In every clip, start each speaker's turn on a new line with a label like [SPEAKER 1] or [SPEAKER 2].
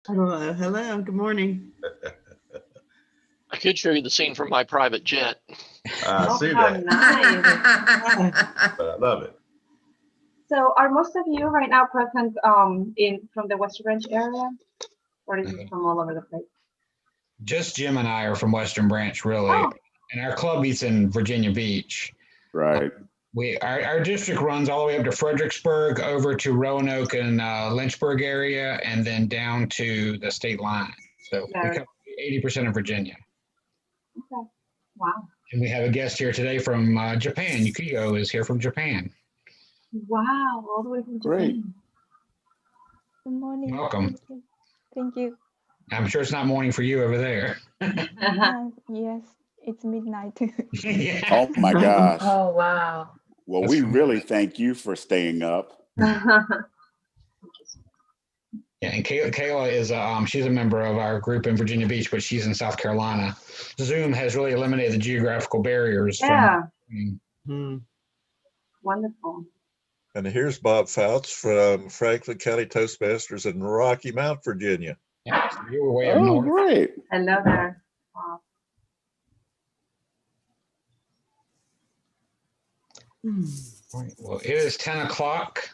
[SPEAKER 1] Hello, hello, good morning.
[SPEAKER 2] I could show you the scene from my private jet.
[SPEAKER 3] I
[SPEAKER 1] Oh,
[SPEAKER 3] see
[SPEAKER 1] how
[SPEAKER 3] that,
[SPEAKER 1] nice.
[SPEAKER 3] but I love it.
[SPEAKER 4] So are most of you right now present in from the Western Branch area, or is it from all over the place?
[SPEAKER 5] Just Jim and I are from Western Branch, really,
[SPEAKER 4] Oh.
[SPEAKER 5] and our club meets in Virginia Beach.
[SPEAKER 6] Right.
[SPEAKER 5] Our district runs all the way up to Fredericksburg, over to Roanoke and Lynchburg area, and then down to the state line. So we
[SPEAKER 4] Very.
[SPEAKER 5] cover 80% of Virginia.
[SPEAKER 4] Okay. Wow.
[SPEAKER 5] And we have a guest here today from Japan. Yukiko is here from Japan.
[SPEAKER 4] Wow, all the way from
[SPEAKER 6] Great.
[SPEAKER 4] Japan.
[SPEAKER 7] Good morning.
[SPEAKER 5] Welcome.
[SPEAKER 7] Thank you.
[SPEAKER 5] I'm sure it's not morning for you over there.
[SPEAKER 7] Yes, it's midnight.
[SPEAKER 5] Yeah.
[SPEAKER 6] Oh my gosh.
[SPEAKER 8] Oh, wow.
[SPEAKER 6] Well,
[SPEAKER 5] That's
[SPEAKER 6] we
[SPEAKER 5] from-
[SPEAKER 6] really thank you for staying up.
[SPEAKER 5] Yeah, and Kayla is she's a member of our group in Virginia Beach, but she's in South Carolina. Zoom has really eliminated the geographical barriers.
[SPEAKER 4] Yeah,
[SPEAKER 1] Hmm.
[SPEAKER 4] wonderful.
[SPEAKER 9] And here's Bob Fouts from Franklin County Toastmasters in Rocky Mount, Virginia.
[SPEAKER 5] Yeah, so you were way up
[SPEAKER 6] Oh,
[SPEAKER 5] north.
[SPEAKER 6] great.
[SPEAKER 4] Hello there. Wow.
[SPEAKER 5] Right, well, it is 10 o'clock.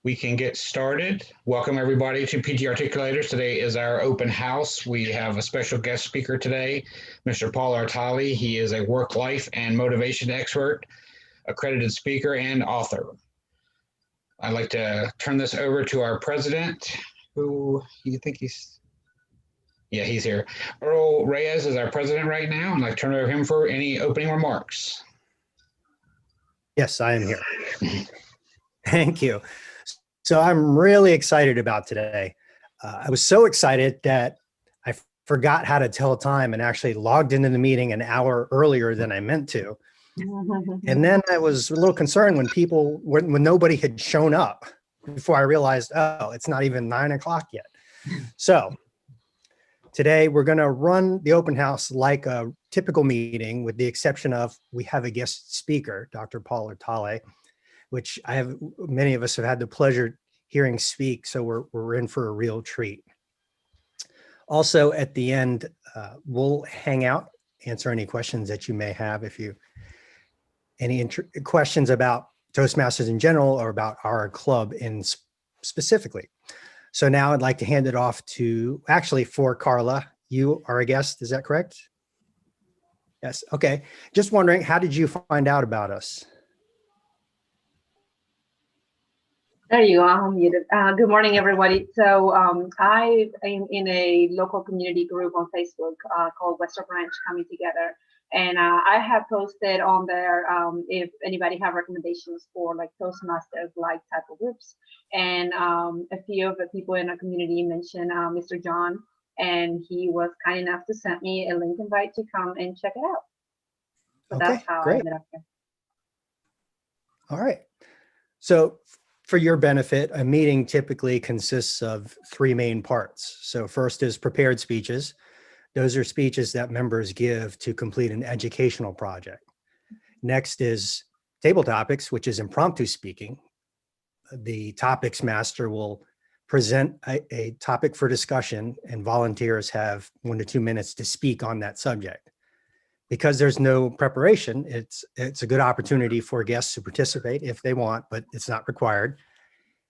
[SPEAKER 5] We can get started. Welcome everybody to PG Articulators. Today is our open house. We have a special guest speaker today, Mr. Paul Artali. He is a work life and motivation expert, accredited speaker and author. I'd like to turn this over to our president, who you think he's here. Earl Reyes is our president right now, and I'd like to turn it over to him for any opening remarks.
[SPEAKER 10] Yes, I am here. Thank you. So I'm really excited about today. I was so excited that I forgot how to tell time and actually logged into the meeting an hour earlier than I meant to. And then I was a little concerned when nobody had shown up before I realized, oh, it's not even 9 o'clock yet. So today we're going to run the open house like a typical meeting, with the exception of we have a guest speaker, Dr. Paul Artali, which many of us have had the pleasure hearing speak. So we're in for a real treat. Also at the end, we'll hang out, answer any questions that you may have. If you any questions about Toastmasters in general or about our club in specifically. So now I'd like to hand it off for Carla. You are a guest, is that correct? Yes, okay. Just wondering, how did you find out about us?
[SPEAKER 4] There you go, I'm muted. Good morning, everybody. So I am in a local community group on Facebook called Western Branch Coming Together. And I have posted on there if anybody have recommendations for like Toastmasters like type of groups. And a few of the people in our community mentioned Mr. John, and he was kind enough to send me a link invite to come and check it out. So
[SPEAKER 10] Okay,
[SPEAKER 4] that's how I
[SPEAKER 10] great.
[SPEAKER 4] ended up here.
[SPEAKER 10] All right. So for your benefit, a meeting typically consists of three main parts. So first is prepared speeches. Those are speeches that members give to complete an educational project. Next is table topics, which is impromptu speaking. The topics master will present a topic for discussion, and volunteers have 1 to 2 minutes to speak on that subject. Because there's no preparation, it's a good opportunity for guests to participate if they want, but it's not required.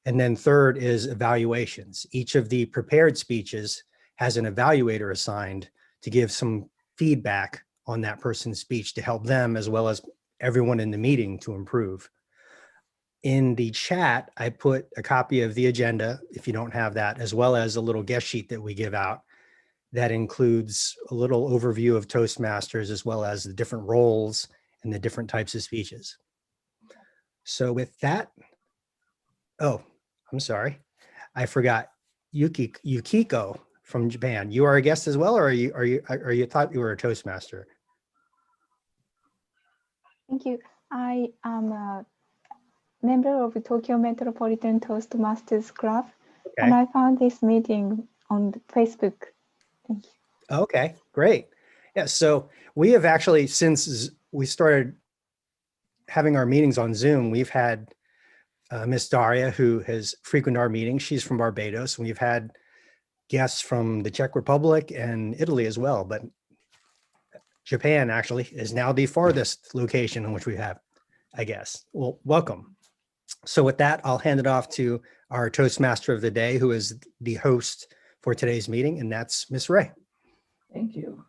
[SPEAKER 10] And then third is evaluations. Each of the prepared speeches has an evaluator assigned to give some feedback on that person's speech to help them as well as everyone in the meeting to improve. In the chat, I put a copy of the agenda, if you don't have that, as well as a little guest sheet that we give out that includes a little overview of Toastmasters as well as the different roles and the different types of speeches. So with that, oh, I'm sorry, I forgot Yukiko from Japan. You are a guest as well, or are you thought you were a Toastmaster?
[SPEAKER 7] Thank you. I am a member of the Tokyo Metropolitan Toastmasters Club, and I found this meeting on Facebook. Thank you.
[SPEAKER 10] Okay, great. Yeah, so we have actually, since we started having our meetings on Zoom, we've had Miss Daria, who has frequented our meetings. She's from Barbados. We've had guests from the Czech Republic and Italy as well, but Japan actually is now the farthest location in which we have, I guess. Well, welcome. So with that, I'll hand it off to our Toastmaster of the day, who is the host for today's meeting, and that's Miss Ray.
[SPEAKER 8] Thank you.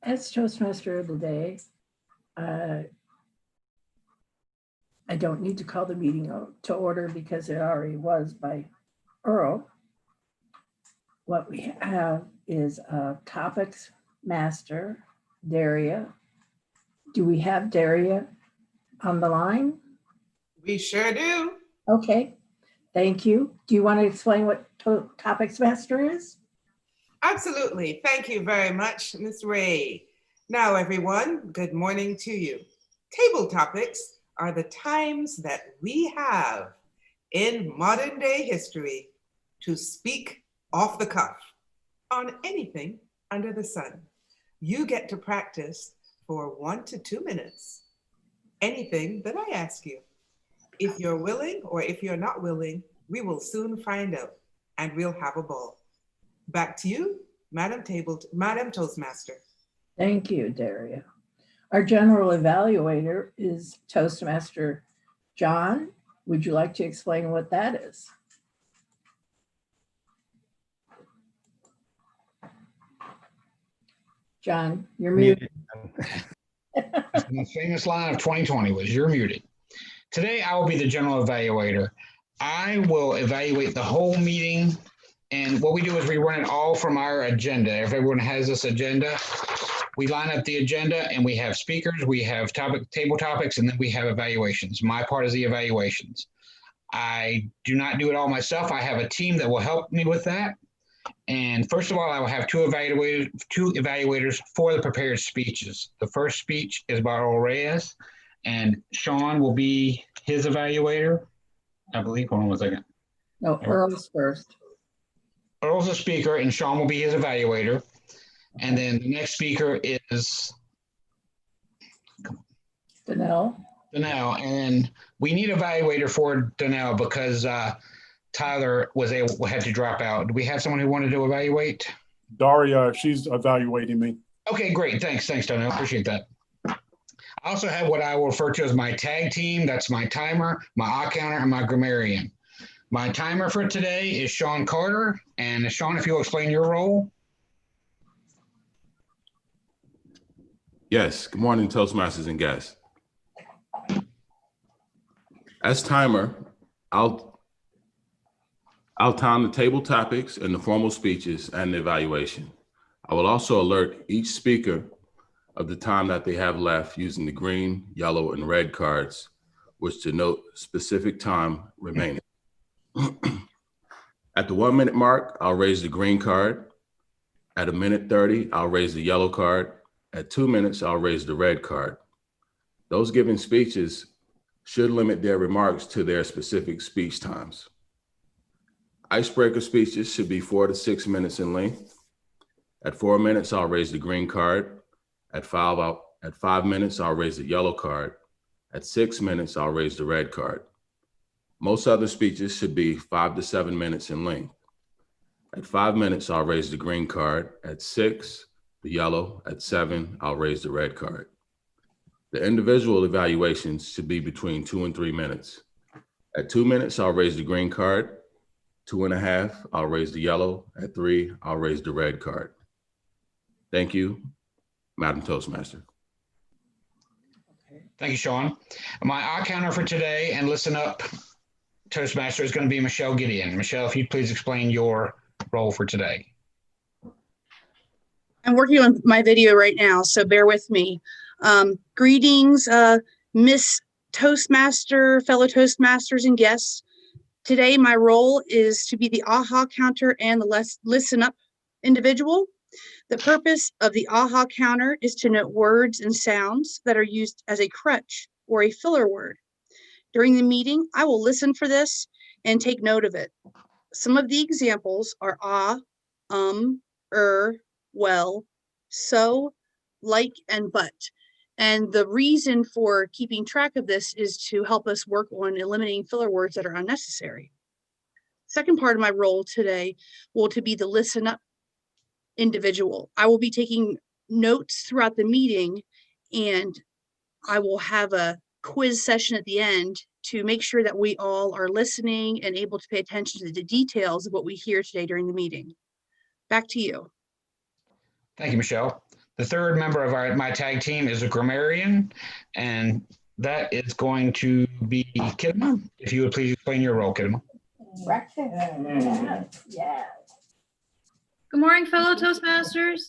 [SPEAKER 8] As Toastmaster of the day, I don't need to call the meeting to order because it already was by Earl. What we have is a topics master, Daria. Do we have Daria on the line?
[SPEAKER 11] We sure do.
[SPEAKER 8] Okay, thank you. Do you want to explain what topics master is?
[SPEAKER 11] Absolutely. Thank you very much, Ms. Ray. Now, everyone, good morning to you. Table topics are the times that we have in modern day history to speak off the cuff on anything under the sun. You get to practice for 1 to 2 minutes, anything that I ask you. If you're willing or if you're not willing, we will soon find out and we'll have a ball. Back to you, Madam Toastmaster.
[SPEAKER 8] Thank you, Daria. Our general evaluator is Toastmaster John. Would you like to explain what that is? John, you're muted.
[SPEAKER 5] The famous line of 2020 was "You're muted." Today, I will be the general evaluator. I will evaluate the whole meeting. And what we do is we run it all from our agenda. If everyone has this agenda, we line up the agenda and we have speakers, we have table topics, and then we have evaluations. My part is the evaluations. I do not do it all myself. I have a team that will help me with that. And first of all, I will have two evaluators for the prepared speeches. The first speech is by Earl Reyes, and Sean will be his evaluator, I believe. Hold on 1 second.
[SPEAKER 8] No, Earl's first.
[SPEAKER 5] Earl's a speaker, and Sean will be his evaluator. And then the next speaker is
[SPEAKER 8] Danelle.
[SPEAKER 5] Danelle, and we need an evaluator for Danelle because Tyler had to drop out. Do we have someone who wanted to evaluate?
[SPEAKER 12] Daria, she's evaluating me.
[SPEAKER 5] Okay, great. Thanks, Danelle. Appreciate that. I also have what I will refer to as my tag team. That's my timer, my eye counter, and my grammarian. My timer for today is Sean Carter. And Sean, if you'll explain your role.
[SPEAKER 3] Yes. Good morning, Toastmasters and guests. As timer, I'll time the table topics and the formal speeches and the evaluation. I will also alert each speaker of the time that they have left using the green, yellow, and red cards, which denote specific time remaining. At the 1 minute mark, I'll raise the green card. At 1:30, I'll raise the yellow card. At 2 minutes, I'll raise the red card. Those giving speeches should limit their remarks to their specific speech times. Icebreaker speeches should be 4 to 6 minutes in length. At 4 minutes, I'll raise the green card. At 5 minutes, I'll raise the yellow card. At 6 minutes, I'll raise the red card. Most other speeches should be 5 to 7 minutes in length. At 5 minutes, I'll raise the green card. At 6, the yellow. At 7, I'll raise the red card. The individual evaluations should be between 2 and 3 minutes. At 2 minutes, I'll raise the green card. 2.5, I'll raise the yellow. At 3, I'll raise the red card. Thank you, Madam Toastmaster.
[SPEAKER 5] Thank you, Sean. My eye counter for today, and listen up, Toastmaster, is going to be Michelle Gideon. Michelle, if you'd please explain your role for today.
[SPEAKER 13] I'm working on my video right now, so bear with me. Greetings, Miss Toastmaster, fellow Toastmasters and guests. Today, my role is to be the AHA counter and the listen up individual. The purpose of the AHA counter is to note words and sounds that are used as a crutch or a filler word. During the meeting, I will listen for this and take note of it. Some of the examples are well, so, like, and but. And the reason for keeping track of this is to help us work on eliminating filler words that are unnecessary. Second part of my role today will to be the listen up individual. I will be taking notes throughout the meeting, and I will have a quiz session at the end to make sure that we all are listening and able to pay attention to the details of what we hear today during the meeting. Back to you.
[SPEAKER 5] Thank you, Michelle. The third member of my tag team is a grammarian, and that is going to be Kidma. If you would please explain your role, Kidma.
[SPEAKER 8] Yeah.
[SPEAKER 14] Good morning, fellow Toastmasters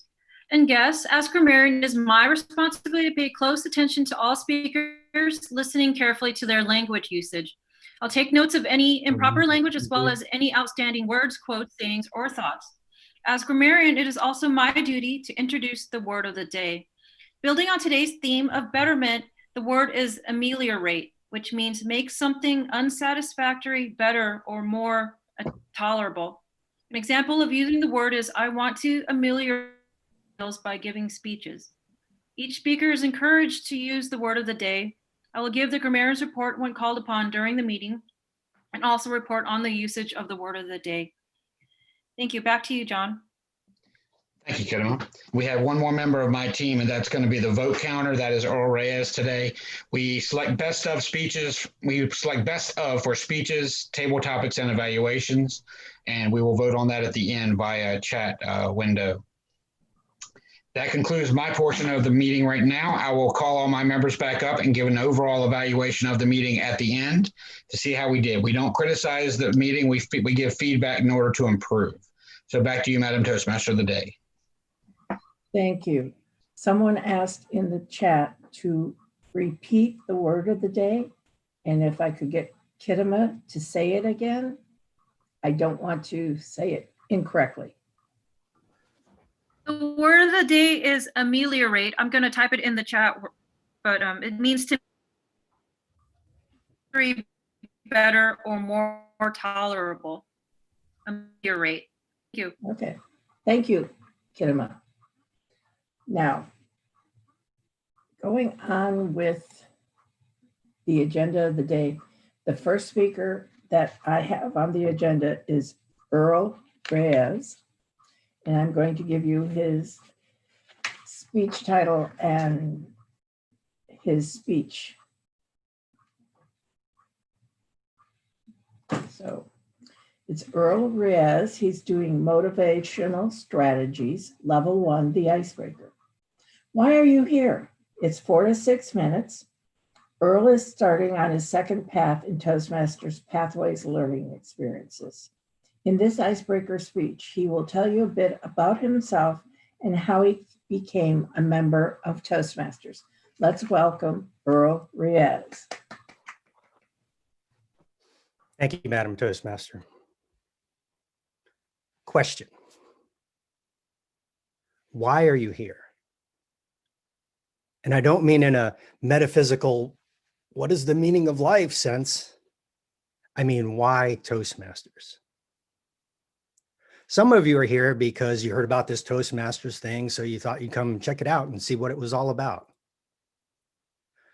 [SPEAKER 14] and guests. As grammarian, it is my responsibility to pay close attention to all speakers, listening carefully to their language usage. I'll take notes of any improper language as well as any outstanding words, quotes, sayings, or thoughts. As grammarian, it is also my duty to introduce the word of the day. Building on today's theme of betterment, the word is ameliorate, which means make something unsatisfactory better or more tolerable. An example of using the word is, I want to ameliorate by giving speeches. Each speaker is encouraged to use the word of the day. I will give the grammarian's report when called upon during the meeting and also report on the usage of the word of the day. Thank you. Back to you, John.
[SPEAKER 5] Thank you, Kidma. We have one more member of my team, and that's going to be the vote counter. That is Earl Reyes today. We select best of speeches. We select best of for speeches, table topics, and evaluations. And we will vote on that at the end via chat window. That concludes my portion of the meeting right now. I will call all my members back up and give an overall evaluation of the meeting at the end to see how we did. We don't criticize the meeting. We give feedback in order to improve. So back to you, Madam Toastmaster of the day.
[SPEAKER 8] Thank you. Someone asked in the chat to repeat the word of the day. And if I could get Kidma to say it again, I don't want to say it incorrectly.
[SPEAKER 14] The word of the day is ameliorate. I'm going to type it in the chat, but it means to be better or more tolerable. Ameliorate. Thank you.
[SPEAKER 8] Okay. Thank you, Kidma. Now, going on with the agenda of the day, the first speaker that I have on the agenda is Earl Reyes. And I'm going to give you his speech title and his speech. So it's Earl Reyes. He's doing motivational strategies, level 1, the icebreaker. Why are you here? It's 4 to 6 minutes. Earl is starting on his second path in Toastmasters Pathways Learning Experiences. In this icebreaker speech, he will tell you a bit about himself and how he became a member of Toastmasters. Let's welcome Earl Reyes.
[SPEAKER 10] Thank you, Madam Toastmaster. Question. Why are you here? And I don't mean in a metaphysical, what is the meaning of life sense. I mean, why Toastmasters? Some of you are here because you heard about this Toastmasters thing, so you thought you'd come check it out and see what it was all about.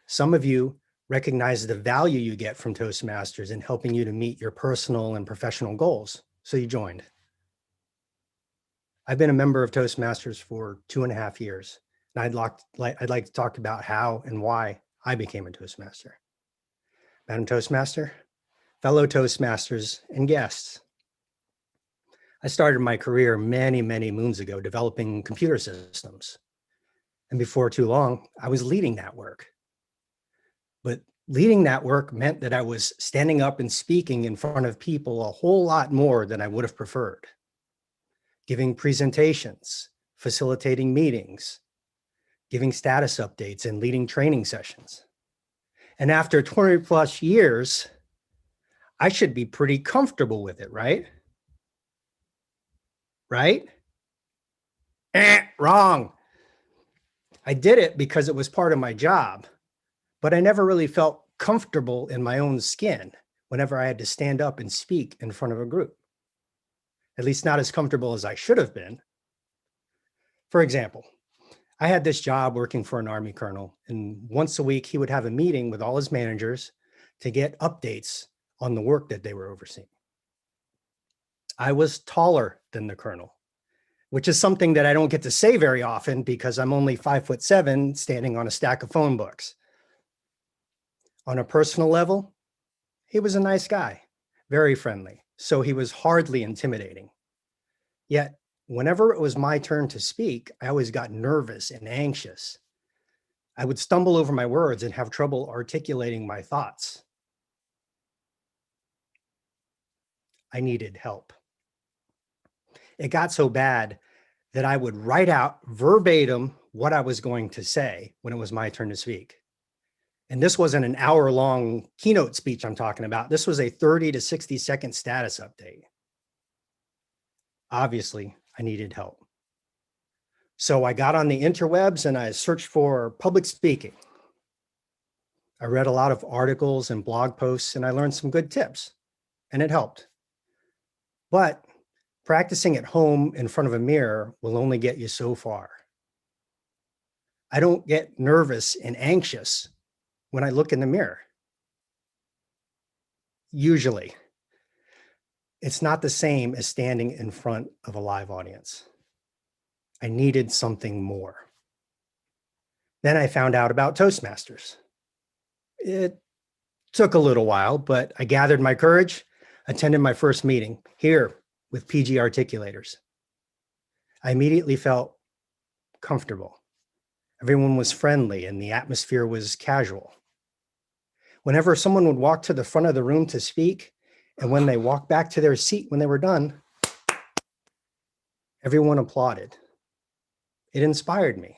[SPEAKER 10] Some of you recognize the value you get from Toastmasters in helping you to meet your personal and professional goals, so you joined. I've been a member of Toastmasters for 2.5 years, and I'd like to talk about how and why I became a Toastmaster. Madam Toastmaster, fellow Toastmasters, and guests. I started my career many, many moons ago developing computer systems. And before too long, I was leading that work. But leading that work meant that I was standing up and speaking in front of people a whole lot more than I would have preferred. Giving presentations, facilitating meetings, giving status updates, and leading training sessions. And after 20 plus years, I should be pretty comfortable with it, right? Right? Wrong. I did it because it was part of my job, but I never really felt comfortable in my own skin whenever I had to stand up and speak in front of a group. at least not as comfortable as I should have been. For example, I had this job working for an Army colonel, and once a week he would have a meeting with all his managers to get updates on the work that they were overseeing. I was taller than the colonel, which is something that I don't get to say very often because I'm only 5'7" standing on a stack of phone books. On a personal level, he was a nice guy, very friendly, so he was hardly intimidating. Yet, whenever it was my turn to speak, I always got nervous and anxious. I would stumble over my words and have trouble articulating my thoughts. I needed help. It got so bad that I would write out verbatim what I was going to say when it was my turn to speak. And this wasn't an hour-long keynote speech I'm talking about. This was a 30 to 60-second status update. Obviously, I needed help. So I got on the interwebs and I searched for public speaking. I read a lot of articles and blog posts and I learned some good tips, and it helped. But practicing at home in front of a mirror will only get you so far. I don't get nervous and anxious when I look in the mirror. Usually, it's not the same as standing in front of a live audience. I needed something more. Then I found out about Toastmasters. It took a little while, but I gathered my courage, attended my first meeting here with PG Articulators. I immediately felt comfortable. Everyone was friendly and the atmosphere was casual. Whenever someone would walk to the front of the room to speak, and when they walked back to their seat when they were done, everyone applauded. It inspired me.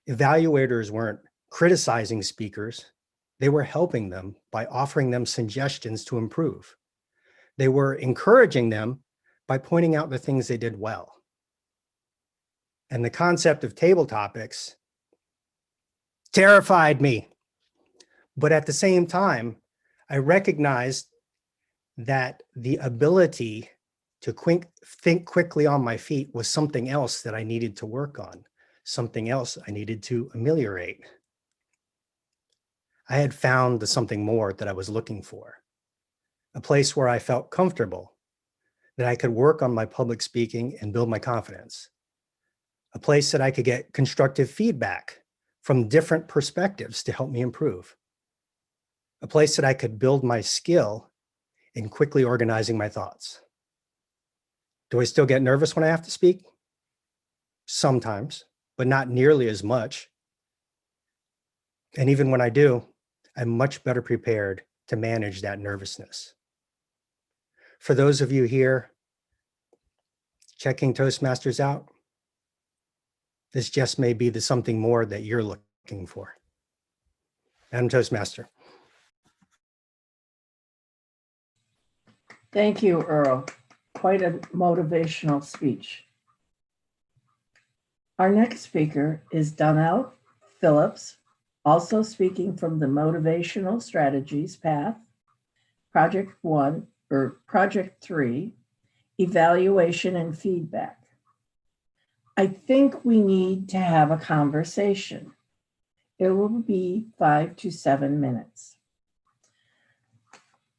[SPEAKER 10] Evaluators weren't criticizing speakers. They were helping them by offering them suggestions to improve. They were encouraging them by pointing out the things they did well. And the concept of table topics terrified me. But at the same time, I recognized that the ability to think quickly on my feet was something else that I needed to work on, something else I needed to ameliorate. I had found the something more that I was looking for, a place where I felt comfortable, that I could work on my public speaking and build my confidence, a place that I could get constructive feedback from different perspectives to help me improve, a place that I could build my skill in quickly organizing my thoughts. Do I still get nervous when I have to speak? Sometimes, but not nearly as much. And even when I do, I'm much better prepared to manage that nervousness. For those of you here checking Toastmasters out, this just may be the something more that you're looking for. I'm Toastmaster.
[SPEAKER 8] Thank you, Earl. Quite a motivational speech. Our next speaker is Donnell Phillips, also speaking from the Motivational Strategies path, Project 1 or Project 3, Evaluation and Feedback. I think we need to have a conversation. It will be 5 to 7 minutes.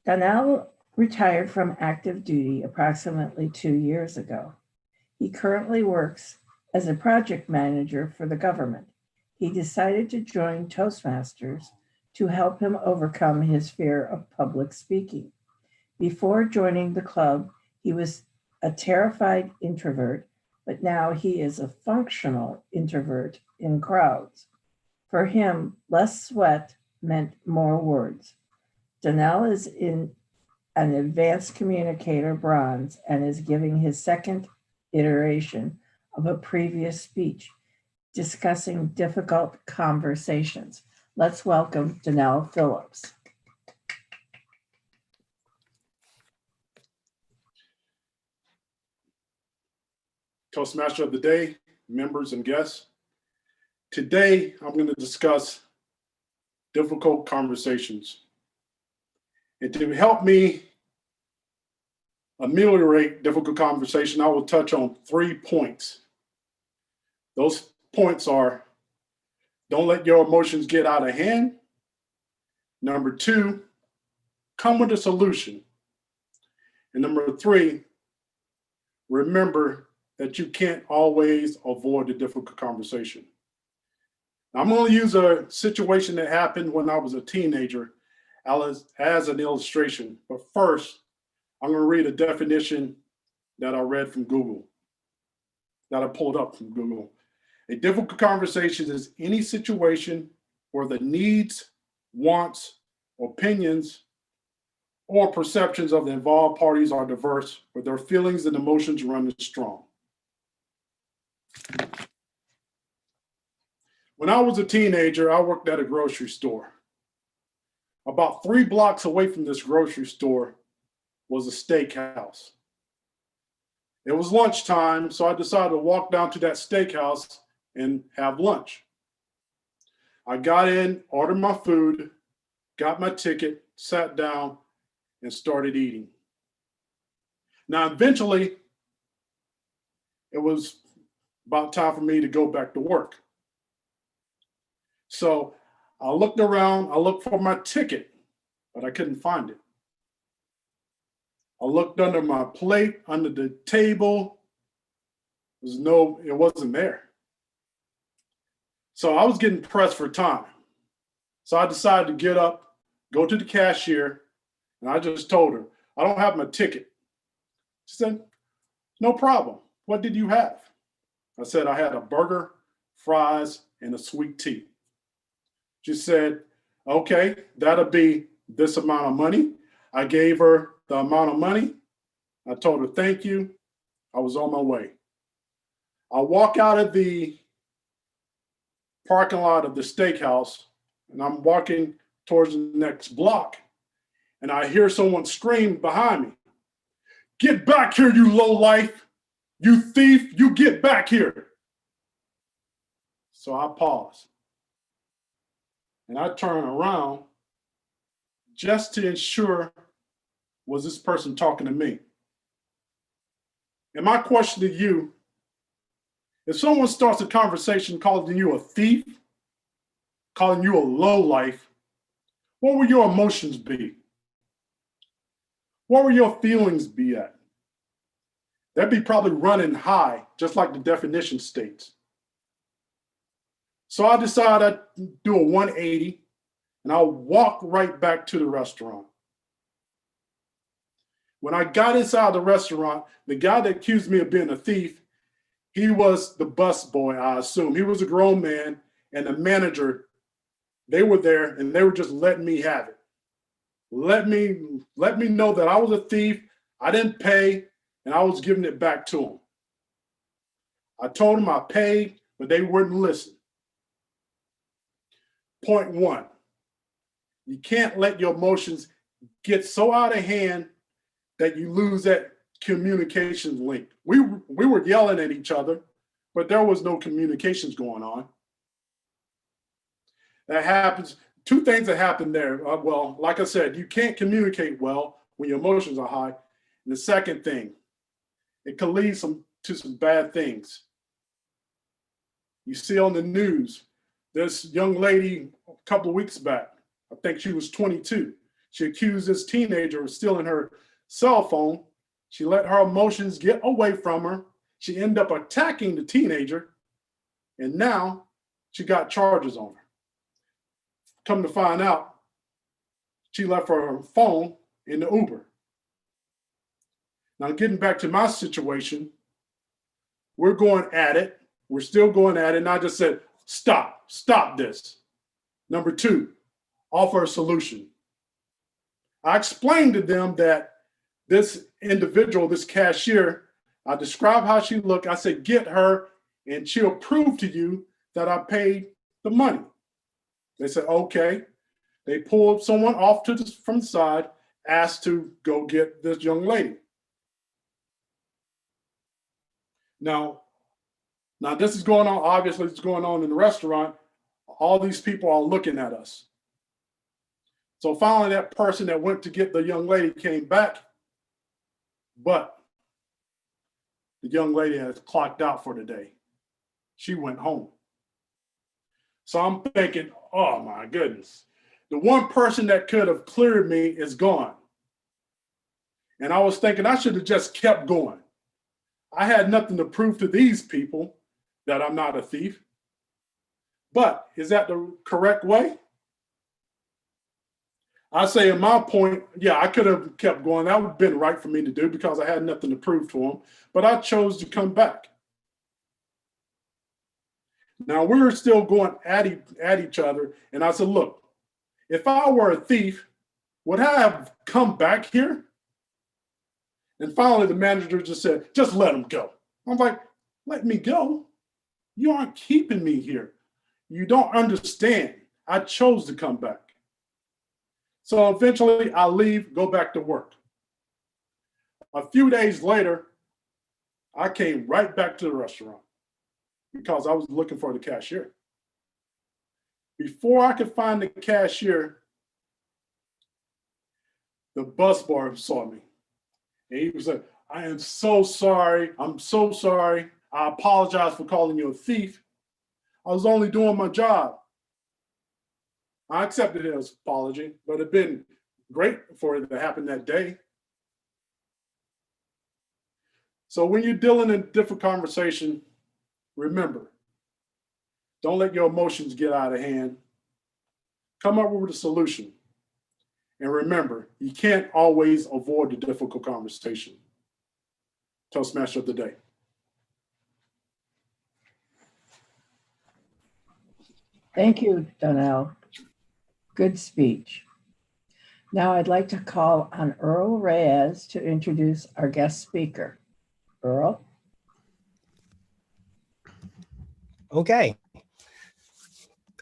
[SPEAKER 8] Donnell retired from active duty approximately 2 years ago. He currently works as a project manager for the government. He decided to join Toastmasters to help him overcome his fear of public speaking. Before joining the club, he was a terrified introvert, but now he is a functional introvert in crowds. For him, less sweat meant more words. Donnell is in an advanced communicator bronze and is giving his second iteration of a previous speech discussing difficult conversations. Let's welcome Donnell Phillips.
[SPEAKER 12] Toastmaster of the day, members and guests. Today, I'm going to discuss difficult conversations. And to help me ameliorate difficult conversation, I will touch on 3 points. Those points are: don't let your emotions get out of hand. Number 2, come with a solution. And number 3, remember that you can't always avoid the difficult conversation. Now, I'm going to use a situation that happened when I was a teenager as an illustration. But first, I'm going to read a definition that I read from Google, that I pulled up from Google. A difficult conversation is any situation where the needs, wants, opinions, or perceptions of the involved parties are diverse, where their feelings and emotions run strong. When I was a teenager, I worked at a grocery store. About 3 blocks away from this grocery store was a steakhouse. It was lunchtime, so I decided to walk down to that steakhouse and have lunch. I got in, ordered my food, got my ticket, sat down, and started eating. Now, eventually, it was about time for me to go back to work. So I looked around, I looked for my ticket, but I couldn't find it. I looked under my plate, under the table. It wasn't there. So I was getting pressed for time. So I decided to get up, go to the cashier, and I just told her, I don't have my ticket. She said, no problem. What did you have? I said, I had a burger, fries, and a sweet tea. She said, okay, that'll be this amount of money. I gave her the amount of money. I told her, thank you. I was on my way. I walk out of the parking lot of the steakhouse, and I'm walking towards the next block, and I hear someone scream behind me, get back here, you lowlife, you thief, you get back here. So I pause, and I turn around just to ensure, was this person talking to me? And my question to you, if someone starts a conversation calling you a thief, calling you a lowlife, what will your emotions be? What will your feelings be at? They'd be probably running high, just like the definition states. So I decided I'd do a 180, and I'll walk right back to the restaurant. When I got inside the restaurant, the guy that accused me of being a thief, he was the bus boy, I assume. He was a grown man, and the manager, they were there, and they were just letting me have it. Let me know that I was a thief, I didn't pay, and I was giving it back to him. I told them I paid, but they wouldn't listen. Point 1, you can't let your emotions get so out of hand that you lose that communication link. We were yelling at each other, but there was no communications going on. That happens. 2 things that happen there. Well, like I said, you can't communicate well when your emotions are high. And the second thing, it can lead to some bad things. You see on the news, this young lady a couple of weeks back, I think she was 22. She accused this teenager of stealing her cell phone. She let her emotions get away from her. She ended up attacking the teenager, and now she got charges on her. Come to find out, she left her phone in the Uber. Now, getting back to my situation, we're going at it. We're still going at it. And I just said, stop this. Number 2, offer a solution. I explained to them that this individual, this cashier, I described how she looked. I said, get her and she'll prove to you that I paid the money. They said, okay. They pulled someone off from the side, asked to go get this young lady. Now this is going on, obviously it's going on in the restaurant. All these people are looking at us. So finally that person that went to get the young lady came back, But the young lady has clocked out for the day. She went home. So I'm thinking, oh my goodness, the one person that could have cleared me is gone. And I was thinking I should have just kept going. I had nothing to prove to these people that I'm not a thief. But is that the correct way? I say in my point, yeah, I could have kept going. That would have been right for me to do because I had nothing to prove to them. But I chose to come back. Now we're still going at each other. And I said, look, if I were a thief, would I have come back here? And finally, the manager just said, just let him go. I'm like, let me go? You aren't keeping me here. You don't understand. I chose to come back. So eventually I leave, go back to work. A few days later, I came right back to the restaurant because I was looking for the cashier. Before I could find the cashier, the busboy saw me. And he was like, I am so sorry. I'm so sorry. I apologize for calling you a thief. I was only doing my job. I accepted his apology, but it'd been great for it to happen that day. So when you're dealing in a difficult conversation, remember, don't let your emotions get out of hand. Come up with a solution. And remember, you can't always avoid the difficult conversation. Toastmaster of the day.
[SPEAKER 8] Thank you, Donnell. Good speech. Now I'd like to call on Earl Reyes to introduce our guest speaker. Earl?
[SPEAKER 10] Okay.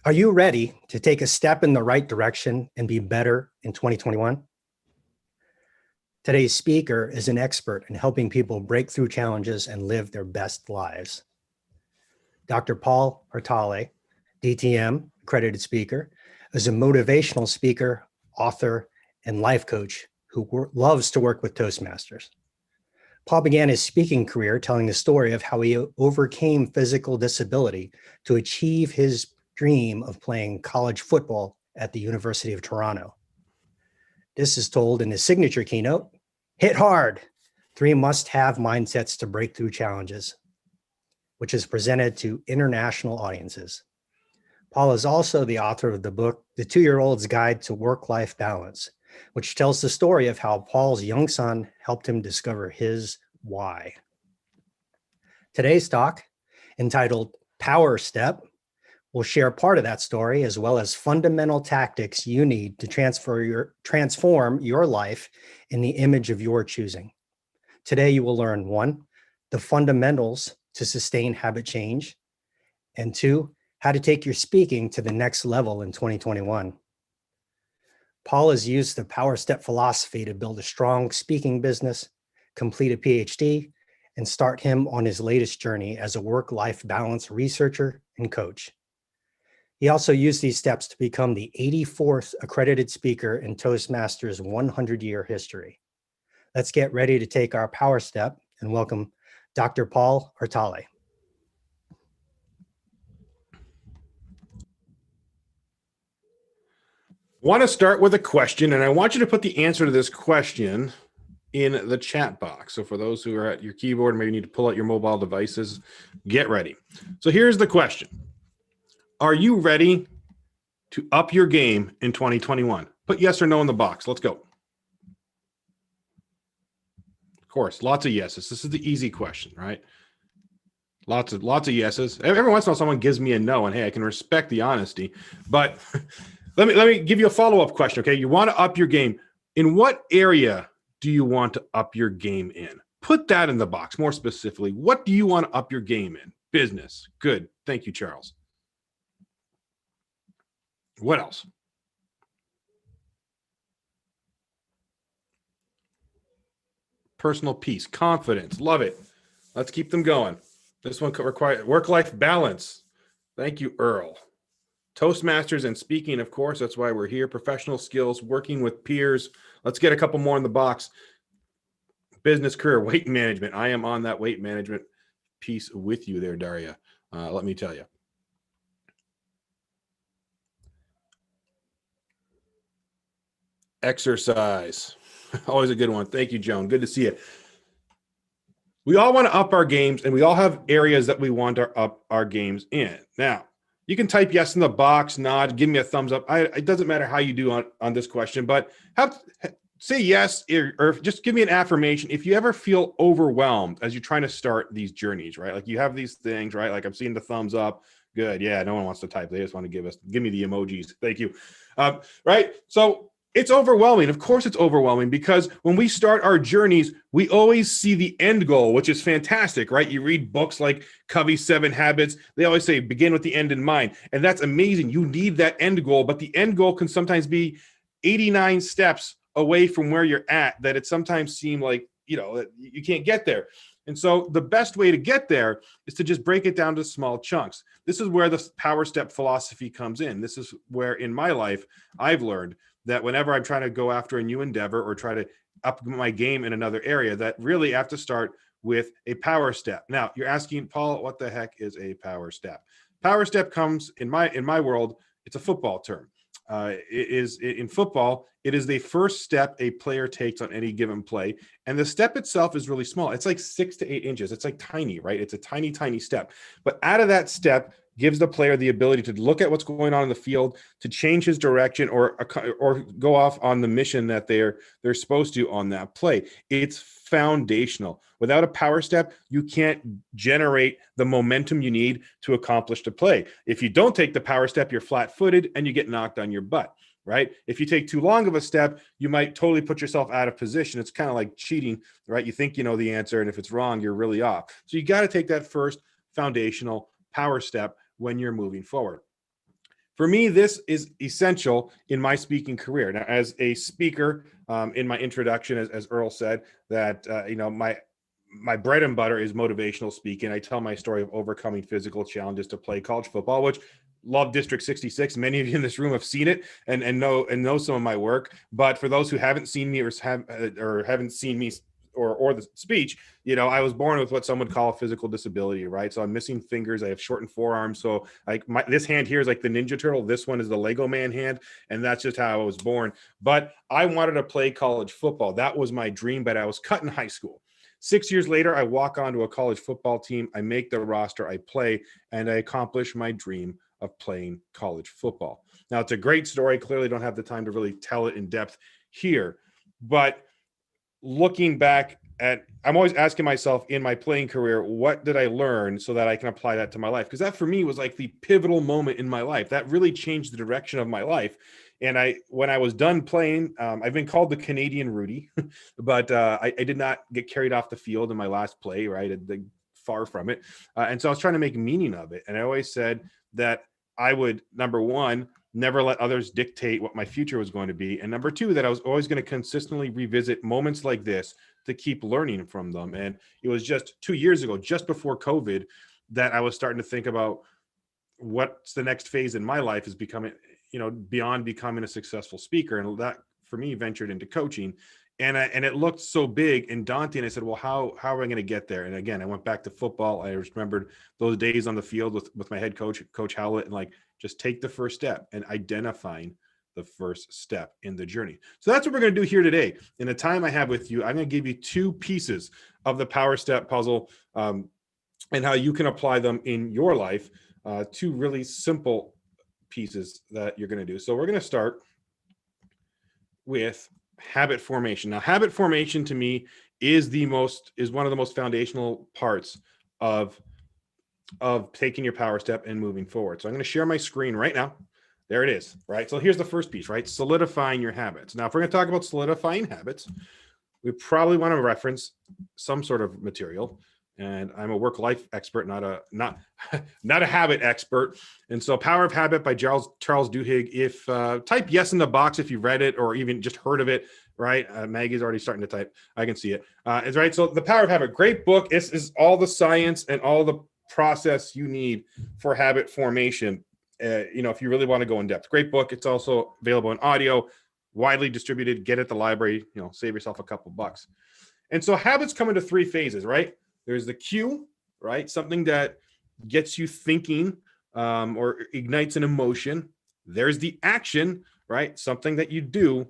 [SPEAKER 10] Are you ready to take a step in the right direction and be better in 2021? Today's speaker is an expert in helping people break through challenges and live their best lives. Dr. Paul Artale, DTM, accredited speaker, is a motivational speaker, author, and life coach who loves to work with Toastmasters. Paul began his speaking career telling the story of how he overcame physical disability to achieve his dream of playing college football at the University of Toronto. This is told in his signature keynote, Hit Hard, 3 must-have mindsets to break through challenges, which is presented to international audiences. Paul is also the author of the book, The 2-Year-Old's Guide to Work-Life Balance, which tells the story of how Paul's young son helped him discover his why. Today's talk, entitled Power Step, will share part of that story as well as fundamental tactics you need to transform your life in the image of your choosing. Today you will learn 1, the fundamentals to sustain habit change, and 2, how to take your speaking to the next level in 2021. Paul has used the Power Step philosophy to build a strong speaking business, complete a PhD, and start him on his latest journey as a work-life balance researcher and coach. He also used these steps to become the 84th accredited speaker in Toastmasters' 100-year history. Let's get ready to take our Power Step and welcome Dr. Paul Artale.
[SPEAKER 15] Want to start with a question, and I want you to put the answer to this question in the chat box. So for those who are at your keyboard, maybe need to pull out your mobile devices, get ready. So here's the question. Are you ready to up your game in 2021? Put yes or no in the box. Let's go. Of course, lots of yeses. This is the easy question, right? Lots of yeses. Every once in a while, someone gives me a no, and hey, I can respect the honesty. But let me give you a follow-up question, okay? You want to up your game. In what area do you want to up your game in? Put that in the box more specifically. What do you want to up your game in? Business. Good. Thank you, Charles. What else? Personal peace, confidence. Love it. Let's keep them going. This one requires work-life balance. Thank you, Earl. Toastmasters and speaking, of course, that's why we're here. Professional skills, working with peers. Let's get a couple more in the box. business, career, weight management. I am on that weight management piece with you there, Daria. Let me tell you. Exercise. Always a good one. Thank you, Joan. Good to see you. We all want to up our games, and we all have areas that we want to up our games in. Now, you can type yes in the box, nod, give me a thumbs up. It doesn't matter how you do on this question, but say yes or just give me an affirmation if you ever feel overwhelmed as you're trying to start these journeys, right? Like you have these things, right? Like I'm seeing the thumbs up. Good. Yeah, no one wants to type. They just want to give me the emojis. Thank you. Right? So it's overwhelming. Of course it's overwhelming because when we start our journeys, we always see the end goal, which is fantastic, right? You read books like Covey's 7 Habits. They always say begin with the end in mind. And that's amazing. You need that end goal, but the end goal can sometimes be 89 steps away from where you're at, that it sometimes seems like, you can't get there. And so the best way to get there is to just break it down to small chunks. This is where the power step philosophy comes in. This is where in my life, I've learned that whenever I'm trying to go after a new endeavor or try to up my game in another area, that really I have to start with a power step. Now you're asking, Paul, what the heck is a power step? Power step comes in my world. It's a football term. In football, it is the first step a player takes on any given play. And the step itself is really small. It's like 6 to 8 inches. It's like tiny, right? It's a tiny, tiny step. But out of that step gives the player the ability to look at what's going on in the field, to change his direction or go off on the mission that they're supposed to on that play. It's foundational. Without a power step, you can't generate the momentum you need to accomplish the play. If you don't take the power step, you're flat-footed and you get knocked on your butt, right? If you take too long of a step, you might totally put yourself out of position. It's kind of like cheating, right? You think you know the answer, and if it's wrong, you're really off. So you got to take that first foundational power step when you're moving forward. For me, this is essential in my speaking career. Now, as a speaker, in my introduction, as Earl said, that my bread and butter is motivational speaking. I tell my story of overcoming physical challenges to play college football, which love District 66. Many of you in this room have seen it and know some of my work. But for those who haven't seen me or haven't seen me or the speech, I was born with what some would call a physical disability, right? So I'm missing fingers. I have shortened forearms. So like this hand here is like the Ninja Turtle. This one is the Lego Man hand. And that's just how I was born. But I wanted to play college football. That was my dream, but I was cut in high school. 6 years later, I walk onto a college football team. I make the roster, I play, and I accomplish my dream of playing college football. Now, it's a great story. Clearly don't have the time to really tell it in depth here, but looking back I'm always asking myself in my playing career, what did I learn so that I can apply that to my life? Because that for me was like the pivotal moment in my life. That really changed the direction of my life. And when I was done playing, I've been called the Canadian Rudy, but I did not get carried off the field in my last play, right? Far from it. And so I was trying to make meaning of it. And I always said that I would, number one, never let others dictate what my future was going to be. And number two, that I was always going to consistently revisit moments like this to keep learning from them. And it was just 2 years ago, just before COVID, that I was starting to think about what's the next phase in my life is becoming, beyond becoming a successful speaker. And that for me ventured into coaching. And it looked so big and daunting. I said, well, how am I going to get there? And again, I went back to football. I remembered those days on the field with my head coach, Coach Howlett, and just take the first step and identifying the first step in the journey. So that's what we're going to do here today. In the time I have with you, I'm going to give you 2 pieces of the power step puzzle and how you can apply them in your life. 2 really simple pieces that you're going to do. So we're going to start with habit formation. Now, habit formation to me is one of the most foundational parts of taking your power step and moving forward. So I'm going to share my screen right now. There it is, right? So here's the first piece, right? Solidifying your habits. Now, if we're going to talk about solidifying habits, we probably want to reference some sort of material. And I'm a work-life expert, not a habit expert. And so Power of Habit by Charles Duhigg. If type yes in the box if you've read it or even just heard of it, right? Maggie's already starting to type. I can see it. It's right. So The Power of Habit, great book. This is all the science and all the process you need for habit formation. If you really want to go in depth, great book. It's also available in audio, widely distributed. Get it at the library. Save yourself a couple bucks. And so habits come into three phases, right? There's the cue, right? Something that gets you thinking or ignites an emotion. There's the action, right? Something that you do.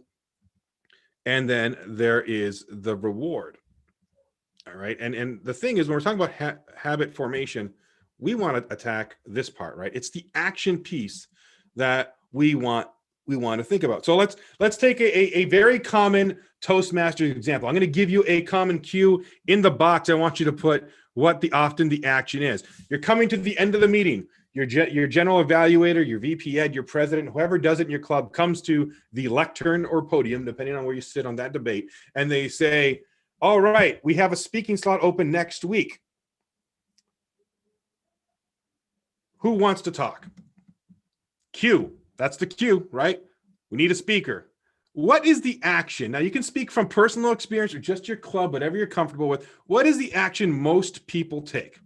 [SPEAKER 15] And then there is the reward. All right. And the thing is, when we're talking about habit formation, we want to attack this part, right? It's the action piece that we want to think about. So let's take a very common Toastmasters example. I'm going to give you a common cue in the box. I want you to put what often the action is. You're coming to the end of the meeting. Your general evaluator, your VP Ed, your president, whoever does it in your club comes to the lectern or podium, depending on where you sit on that debate, and they say, all right, we have a speaking slot open next week. Who wants to talk? Cue. That's the cue, right? We need a speaker. What is the action? Now, you can speak from personal experience or just your club, whatever you're comfortable with. What is the action most people take?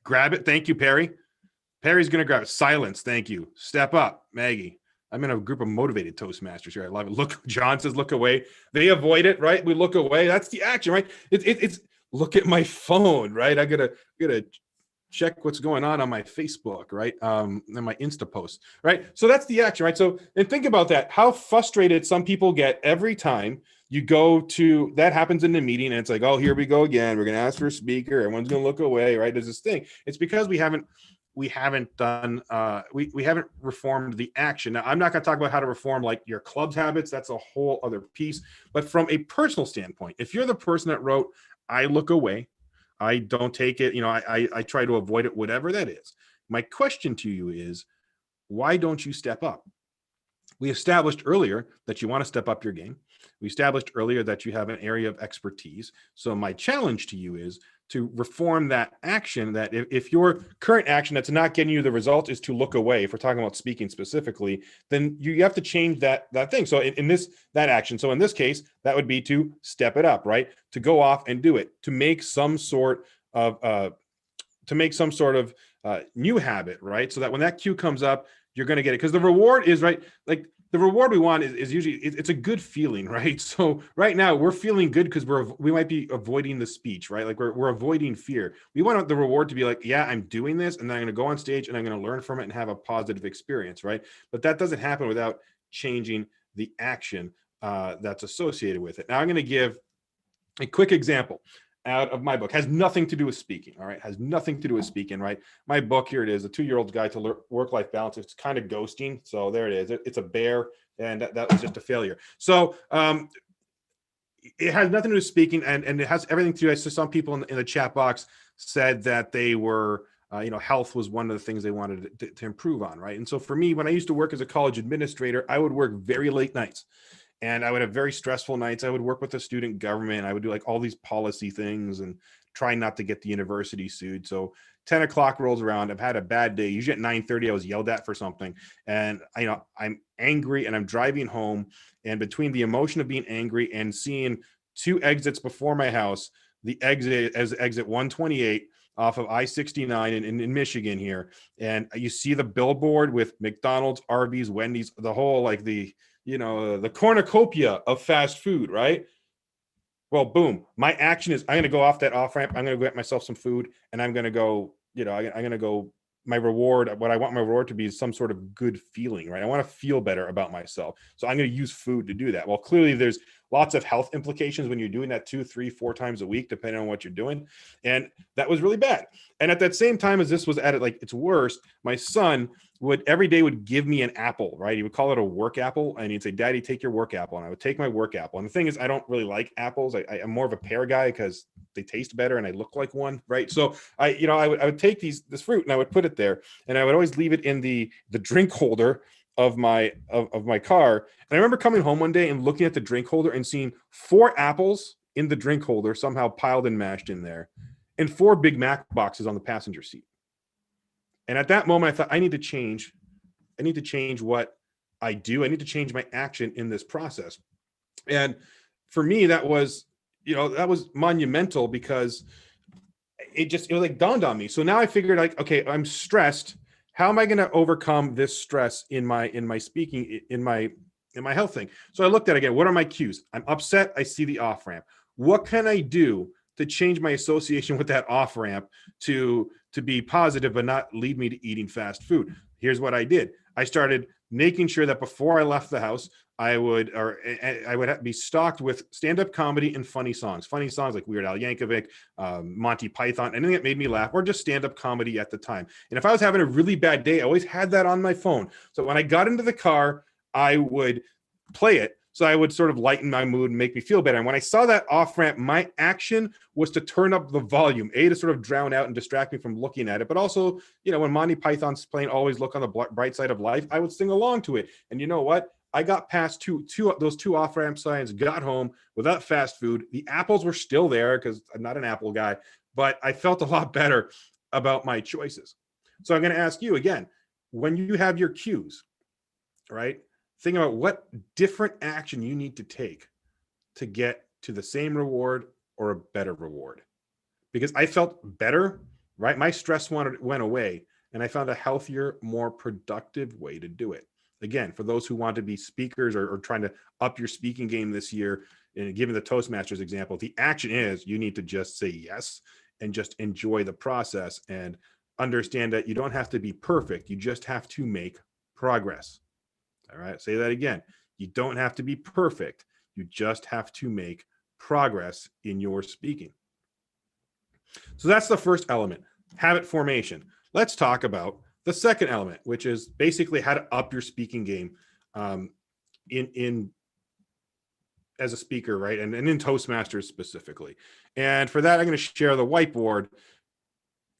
[SPEAKER 15] Grab it. Thank you, Perry. Perry's going to grab it. Silence. Thank you. Step up, Maggie. I'm in a group of motivated Toastmasters here. I love it. Look, John says, look away. They avoid it, right? We look away. That's the action, right? It's look at my phone, right? I gotta check what's going on my Facebook, right? And my Insta post, right? So that's the action, right? So, and think about that, how frustrated some people get every time you go to, that happens in the meeting and it's like, oh, here we go again. We're going to ask for a speaker. Everyone's going to look away, right? There's this thing. It's because we haven't reformed the action. Now, I'm not going to talk about how to reform like your club's habits. That's a whole other piece. But from a personal standpoint, if you're the person that wrote, I look away, I don't take it, I try to avoid it, whatever that is. My question to you is, why don't you step up? We established earlier that you want to step up your game. We established earlier that you have an area of expertise. So my challenge to you is to reform that action, that if your current action that's not getting you the result is to look away, if we're talking about speaking specifically, then you have to change that thing. So that action. So in this case, that would be to step it up, right? To go off and do it, to make some sort of new habit, right? So that when that cue comes up, you're going to get it. Because the reward is, right, like the reward we want is usually, it's a good feeling, right? So right now we're feeling good because we might be avoiding the speech, right? Like we're avoiding fear. We want the reward to be like, yeah, I'm doing this and then I'm going to go on stage and I'm going to learn from it and have a positive experience, right? But that doesn't happen without changing the action that's associated with it. Now I'm going to give a quick example out of my book. Has nothing to do with speaking, all right? Has nothing to do with speaking, right? My book, here it is, A 2-Year-Old's Guide to Work-Life Balance. It's kind of ghosting, so there it is. It's a bear, and that was just a failure. So it has nothing to do with speaking, and it has everything to do. So some people in the chat box said that they were, health was one of the things they wanted to improve on, right? And so for me, when I used to work as a college administrator, I would work very late nights. And I would have very stressful nights. I would work with the student government. I would do like all these policy things and try not to get the university sued. So 10 o'clock rolls around. I've had a bad day. Usually at 9:30, I was yelled at for something. And I'm angry and I'm driving home. And between the emotion of being angry and seeing 2 exits before my house, the exit as exit 128 off of I-69 in Michigan here. And you see the billboard with McDonald's, Arby's, Wendy's, the whole like the cornucopia of fast food, right? Well, boom. My action is I'm going to go off that off ramp. I'm going to go get myself some food and I'm going to go, I'm going to go, my reward, what I want my reward to be is some sort of good feeling, right? I want to feel better about myself. So I'm going to use food to do that. Well, clearly there's lots of health implications when you're doing that 2, 3, 4 times a week, depending on what you're doing. And that was really bad. And at that same time as this was at its worst, my son every day would give me an apple, right? He would call it a work apple. And he'd say, Daddy, take your work apple. And I would take my work apple. And the thing is, I don't really like apples. I'm more of a pear guy because they taste better and I look like one, right? So I would take this fruit and I would put it there and I would always leave it in the drink holder of my car. And I remember coming home one day and looking at the drink holder and seeing 4 apples in the drink holder somehow piled and mashed in there and 4 Big Mac boxes on the passenger seat. And at that moment, I thought, I need to change what I do. I need to change my action in this process. And for me, that was monumental because it like dawned on me. So now I figured like, okay, I'm stressed. How am I going to overcome this stress in my speaking, in my health thing? So I looked at it again. What are my cues? I'm upset. I see the off ramp. What can I do to change my association with that off ramp to be positive but not lead me to eating fast food? Here's what I did. I started making sure that before I left the house, I would be stocked with stand-up comedy and funny songs like Weird Al Yankovic, Monty Python, anything that made me laugh, or just stand-up comedy at the time. And if I was having a really bad day, I always had that on my phone. So when I got into the car, I would play it. So I would sort of lighten my mood and make me feel better. And when I saw that off ramp, my action was to turn up the volume, to sort of drown out and distract me from looking at it. But also, when Monty Python's playing Always Look on the Bright Side of Life, I would sing along to it. And you know what? I got past those two off ramp signs, got home without fast food. The apples were still there because I'm not an apple guy, but I felt a lot better about my choices. So I'm going to ask you again, when you have your cues, right? Think about what different action you need to take to get to the same reward or a better reward. Because I felt better, right? My stress went away, and I found a healthier, more productive way to do it. Again, for those who want to be speakers or trying to up your speaking game this year, and given the Toastmasters example, the action is you need to just say yes and just enjoy the process and understand that you don't have to be perfect. You just have to make progress. All right, say that again. You don't have to be perfect. You just have to make progress in your speaking. So that's the first element, habit formation. Let's talk about the second element, which is basically how to up your speaking game in as a speaker, right? And in Toastmasters specifically. And for that, I'm going to share the whiteboard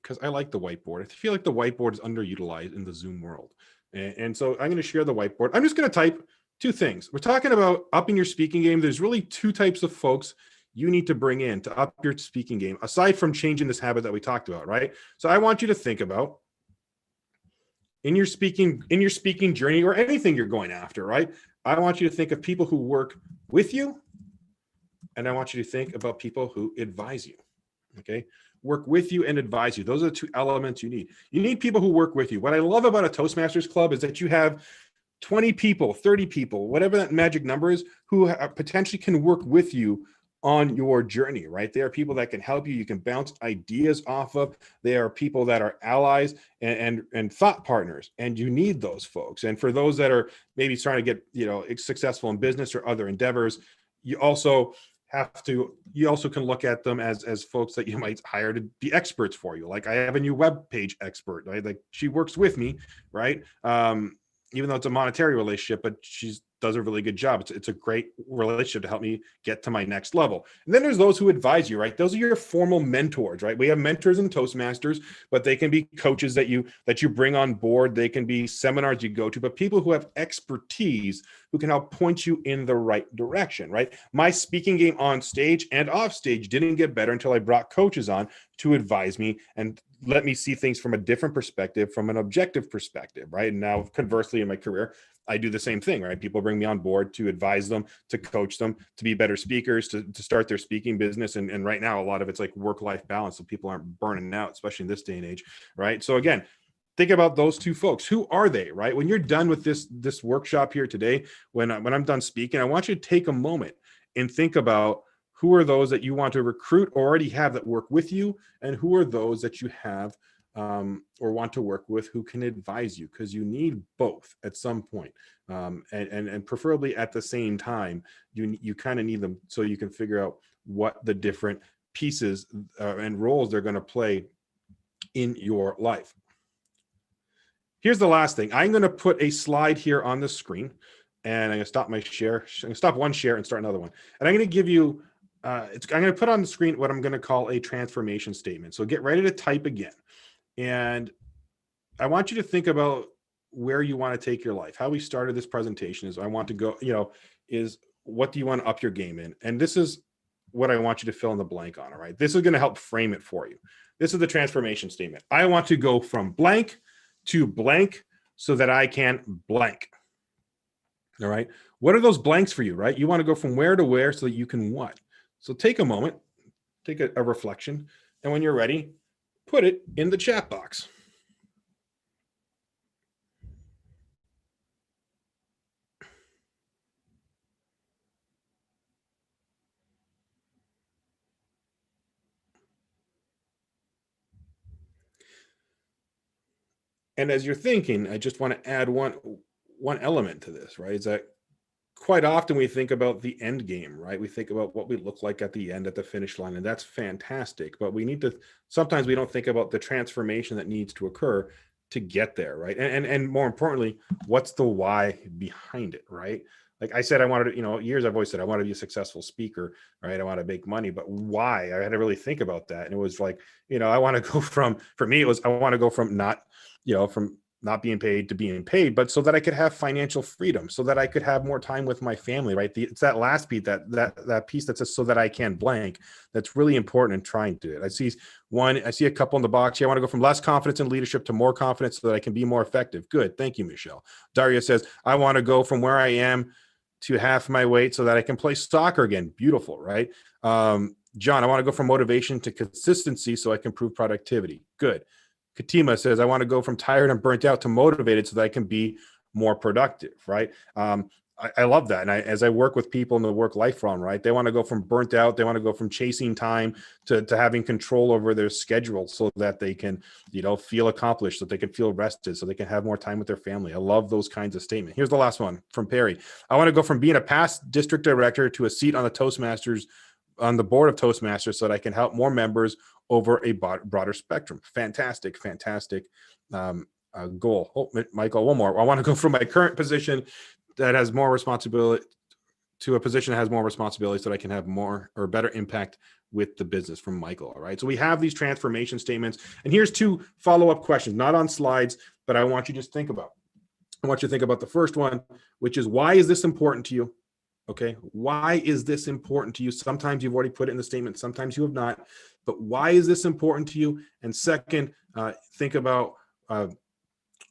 [SPEAKER 15] because I like the whiteboard. I feel like the whiteboard is underutilized in the Zoom world. And so I'm going to share the whiteboard. I'm just going to type two things. We're talking about upping your speaking game. There's really two types of folks you need to bring in to up your speaking game, aside from changing this habit that we talked about, right? So I want you to think about in your speaking journey or anything you're going after, right? I want you to think of people who work with you, and I want you to think about people who advise you, okay? Work with you and advise you. Those are the two elements you need. You need people who work with you. What I love about a Toastmasters club is that you have 20 people, 30 people, whatever that magic number is, who potentially can work with you on your journey, right? They are people that can help you. You can bounce ideas off of. They are people that are allies and thought partners, and you need those folks. And for those that are maybe trying to get successful in business or other endeavors, you also can look at them as folks that you might hire to be experts for you. Like I have a new web page expert, right? Like she works with me, right? Even though it's a monetary relationship, but she does a really good job. It's a great relationship to help me get to my next level. And then there's those who advise you, right? Those are your formal mentors, right? We have mentors in Toastmasters, but they can be coaches that you bring on board. They can be seminars you go to, but people who have expertise who can help point you in the right direction, right? My speaking game on stage and off stage didn't get better until I brought coaches on to advise me and let me see things from a different perspective, from an objective perspective, right? And now conversely in my career, I do the same thing, right? People bring me on board to advise them, to coach them, to be better speakers, to start their speaking business. And right now, a lot of it's like work-life balance, so people aren't burning out, especially in this day and age, right? So again, think about those two folks. Who are they, right? When you're done with this workshop here today, when I'm done speaking, I want you to take a moment and think about who are those that you want to recruit or already have that work with you, and who are those that you have or want to work with who can advise you, because you need both at some point, and preferably at the same time. You kind of need them so you can figure out what the different pieces and roles they're going to play in your life. Here's the last thing. I'm going to put a slide here on the screen, and I'm going to stop my share. I'm going to stop one share and start another one. And I'm going to give you, I'm going to put on the screen what I'm going to call a transformation statement. So get ready to type again. And I want you to think about where you want to take your life. How we started this presentation is I want to go, is what do you want to up your game in? And this is what I want you to fill in the blank on, all right? This is going to help frame it for you. This is the transformation statement. I want to go from blank to blank so that I can blank. All right. What are those blanks for you, right? You want to go from where to where so that you can what? So take a moment, take a reflection, and when you're ready, put it in the chat box. And as you're thinking, I just want to add one element to this, right? Is that quite often we think about the end game, right? We think about what we look like at the end, at the finish line, and that's fantastic. But we need to, sometimes we don't think about the transformation that needs to occur to get there, right? And more importantly, what's the why behind it, right? Like I said, I wanted to, years I've always said I want to be a successful speaker, right? I want to make money, but why? I had to really think about that. And it was like, I want to go from, for me, it was, I want to go from not being paid to being paid, but so that I could have financial freedom, so that I could have more time with my family, right? It's that last piece, that piece that says so that I can blank, that's really important in trying to do it. I see a couple in the box here. I want to go from less confidence in leadership to more confidence so that I can be more effective. Good. Thank you, Michelle. Daria says, I want to go from where I am to half my weight so that I can play soccer again. Beautiful, right? John, I want to go from motivation to consistency so I can improve productivity. Good. Katima says, I want to go from tired and burnt out to motivated so that I can be more productive, right? I love that. And as I work with people in the work-life realm, right, they want to go from burnt out, they want to go from chasing time to having control over their schedule so that they can, feel accomplished, so they can feel rested, so they can have more time with their family. I love those kinds of statements. Here's the last one from Perry. I want to go from being a past district director to a seat on the board of Toastmasters so that I can help more members over a broader spectrum. Fantastic goal. Oh, Michael, one more. I want to go from my current position that has more responsibility to a position that has more responsibility so that I can have more or better impact with the business, from Michael. All right. So we have these transformation statements, and here's 2 follow-up questions, not on slides, but I want you to just think about. I want you to think about the first one, which is, why is this important to you? Okay. Why is this important to you? Sometimes you've already put it in the statement, sometimes you have not, but why is this important to you? And second, think about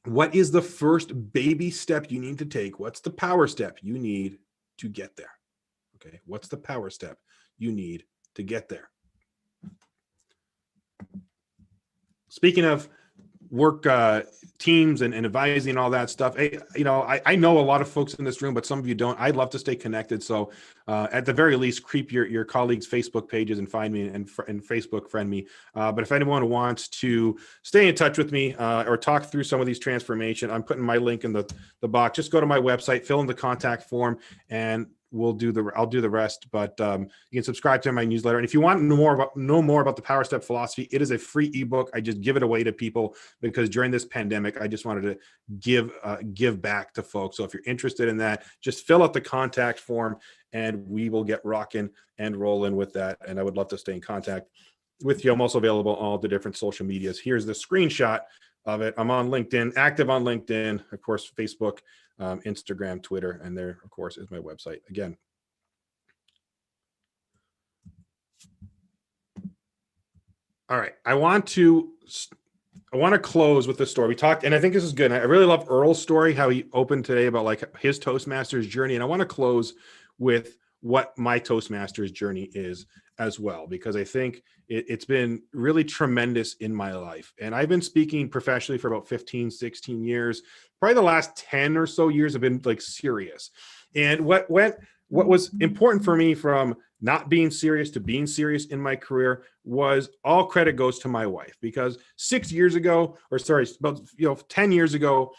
[SPEAKER 15] what is the first baby step you need to take? What's the power step you need to get there? Okay. What's the power step you need to get there? Speaking of work teams and advising and all that stuff, I know a lot of folks in this room, but some of you don't. I'd love to stay connected. So at the very least, creep your colleagues' Facebook pages and find me and Facebook friend me. But if anyone wants to stay in touch with me or talk through some of these transformation, I'm putting my link in the box. Just go to my website, fill in the contact form, and I'll do the rest. But you can subscribe to my newsletter. And if you want to know more about the Power Step philosophy, it is a free ebook. I just give it away to people because during this pandemic, I just wanted to give back to folks. So if you're interested in that, just fill out the contact form and we will get rocking and rolling with that. And I would love to stay in contact with you. I'm also available on all the different social medias. Here's the screenshot of it. I'm on LinkedIn, active on LinkedIn, of course, Facebook, Instagram, Twitter, and there, of course, is my website. Again, all right. I want to close with this story. We talked, and I think this is good. I really love Earl's story, how he opened today about like his Toastmasters journey. And I want to close with what my Toastmasters journey is as well, because I think it's been really tremendous in my life. And I've been speaking professionally for about 15, 16 years. Probably the last 10 or so years have been like serious. And what was important for me from not being serious to being serious in my career was all credit goes to my wife, because 6 years ago, or sorry, about 10 years ago,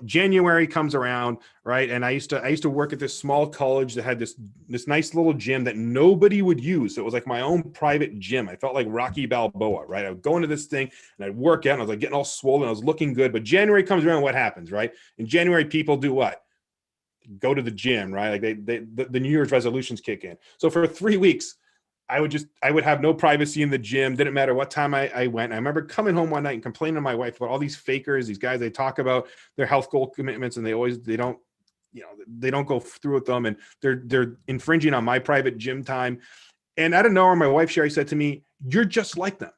[SPEAKER 15] January comes around, right? And I used to work at this small college that had this nice little gym that nobody would use. So it was like my own private gym. I felt like Rocky Balboa, right? I would go into this thing and I'd work out and I was like getting all swollen. I was looking good, but January comes around, what happens, right? In January, people do what? Go to the gym, right? Like the New Year's resolutions kick in. So for 3 weeks, I would have no privacy in the gym. Didn't matter what time I went. I remember coming home one night and complaining to my wife about all these fakers, these guys, they talk about their health goal commitments and they don't go through with them, and they're infringing on my private gym time. And out of nowhere, my wife Sherry said to me, "You're just like them."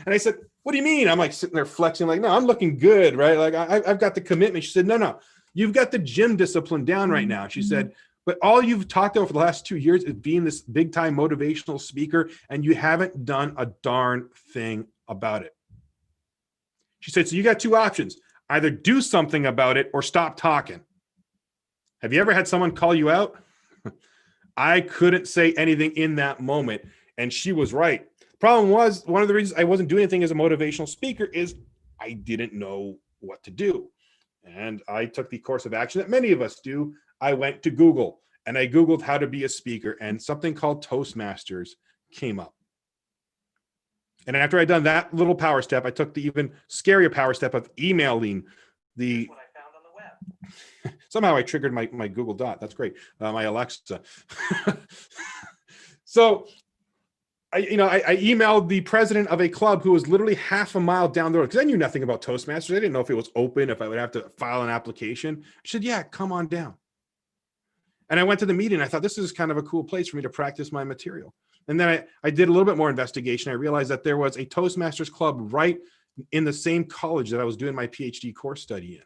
[SPEAKER 15] And I said, "What do you mean?" I'm like sitting there flexing, like, "No, I'm looking good, right? Like I've got the commitment." She said, "No, you've got the gym discipline down right now." She said, "But all you've talked about for the last 2 years is being this big time motivational speaker, and you haven't done a darn thing about it." She said, "So you got 2 options. Either do something about it or stop talking." Have you ever had someone call you out? I couldn't say anything in that moment. And she was right. Problem was, one of the reasons I wasn't doing anything as a motivational speaker is I didn't know what to do. And I took the course of action that many of us do. I went to Google and I Googled how to be a speaker, and something called Toastmasters came up. And after I'd done that little power step, I took the even scarier power step of emailing the. Somehow I triggered my Google Dot. That's great. My Alexa. So I emailed the president of a club who was literally half a mile down the road, because I knew nothing about Toastmasters. I didn't know if it was open, if I would have to file an application. I said, yeah, come on down. And I went to the meeting. I thought this is kind of a cool place for me to practice my material. And then I did a little bit more investigation. I realized that there was a Toastmasters club right in the same college that I was doing my PhD course study in.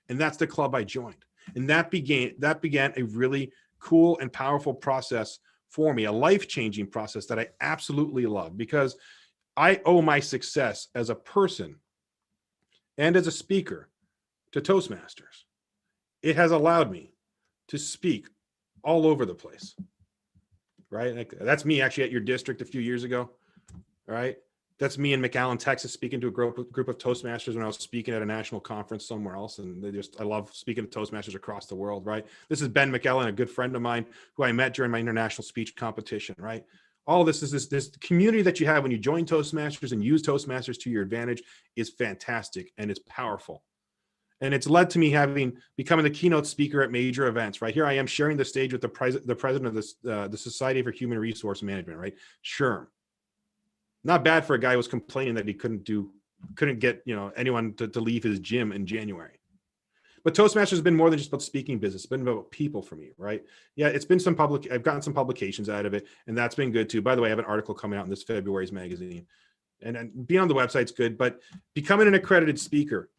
[SPEAKER 15] And that's the club I joined. And that began a really cool and powerful process for me, a life-changing process that I absolutely love, because I owe my success as a person and as a speaker to Toastmasters. It has allowed me to speak all over the place, right? Like, that's me actually at your district a few years ago, right? That's me in McAllen, Texas, speaking to a group of Toastmasters when I was speaking at a national conference somewhere else. And I love speaking to Toastmasters across the world, right? This is Ben McAllen, a good friend of mine who I met during my international speech competition, right? All this is this community that you have when you join Toastmasters and use Toastmasters to your advantage is fantastic, and it's powerful. And it's led to me becoming the keynote speaker at major events, right? Here I am sharing the stage with the president of the Society for Human Resource Management, right? SHRM. Not bad for a guy who was complaining that he couldn't get anyone to leave his gym in January. But Toastmasters has been more than just about speaking business. It's been about people for me, right? Yeah, it's been I've gotten some publications out of it, and that's been good too. By the way, I have an article coming out in this February's magazine. And being on the website's good, but becoming an accredited speaker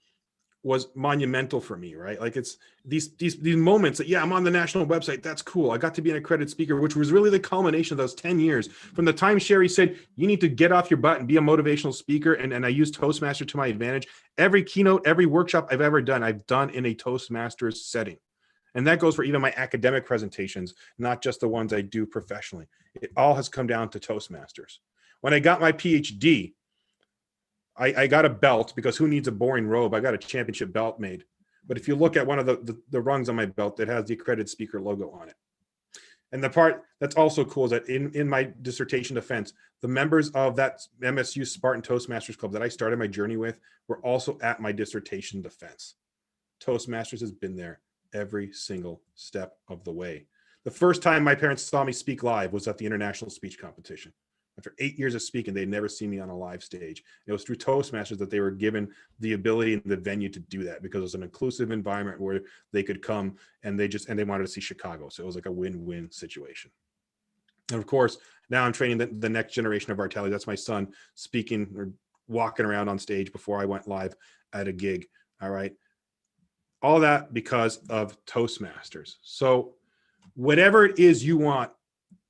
[SPEAKER 15] was monumental for me, right? Like, it's these moments that, yeah, I'm on the national website. That's cool. I got to be an accredited speaker, which was really the culmination of those 10 years from the time Sherry said, you need to get off your butt and be a motivational speaker. And I use Toastmaster to my advantage. Every keynote, every workshop I've ever done, I've done in a Toastmasters setting. And that goes for even my academic presentations, not just the ones I do professionally. It all has come down to Toastmasters. When I got my PhD, I got a belt, because who needs a boring robe? I got a championship belt made. But if you look at one of the rungs on my belt, it has the accredited speaker logo on it. And the part that's also cool is that in my dissertation defense, the members of that MSU Spartan Toastmasters Club that I started my journey with were also at my dissertation defense. Toastmasters has been there every single step of the way. The first time my parents saw me speak live was at the international speech competition. After 8 years of speaking, they'd never seen me on a live stage. It was through Toastmasters that they were given the ability and the venue to do that, because it was an inclusive environment where they could come and they wanted to see Chicago. So it was like a win-win situation. And of course, now I'm training the next generation of Articulators. That's my son speaking or walking around on stage before I went live at a gig. All right. All that because of Toastmasters. So whatever it is you want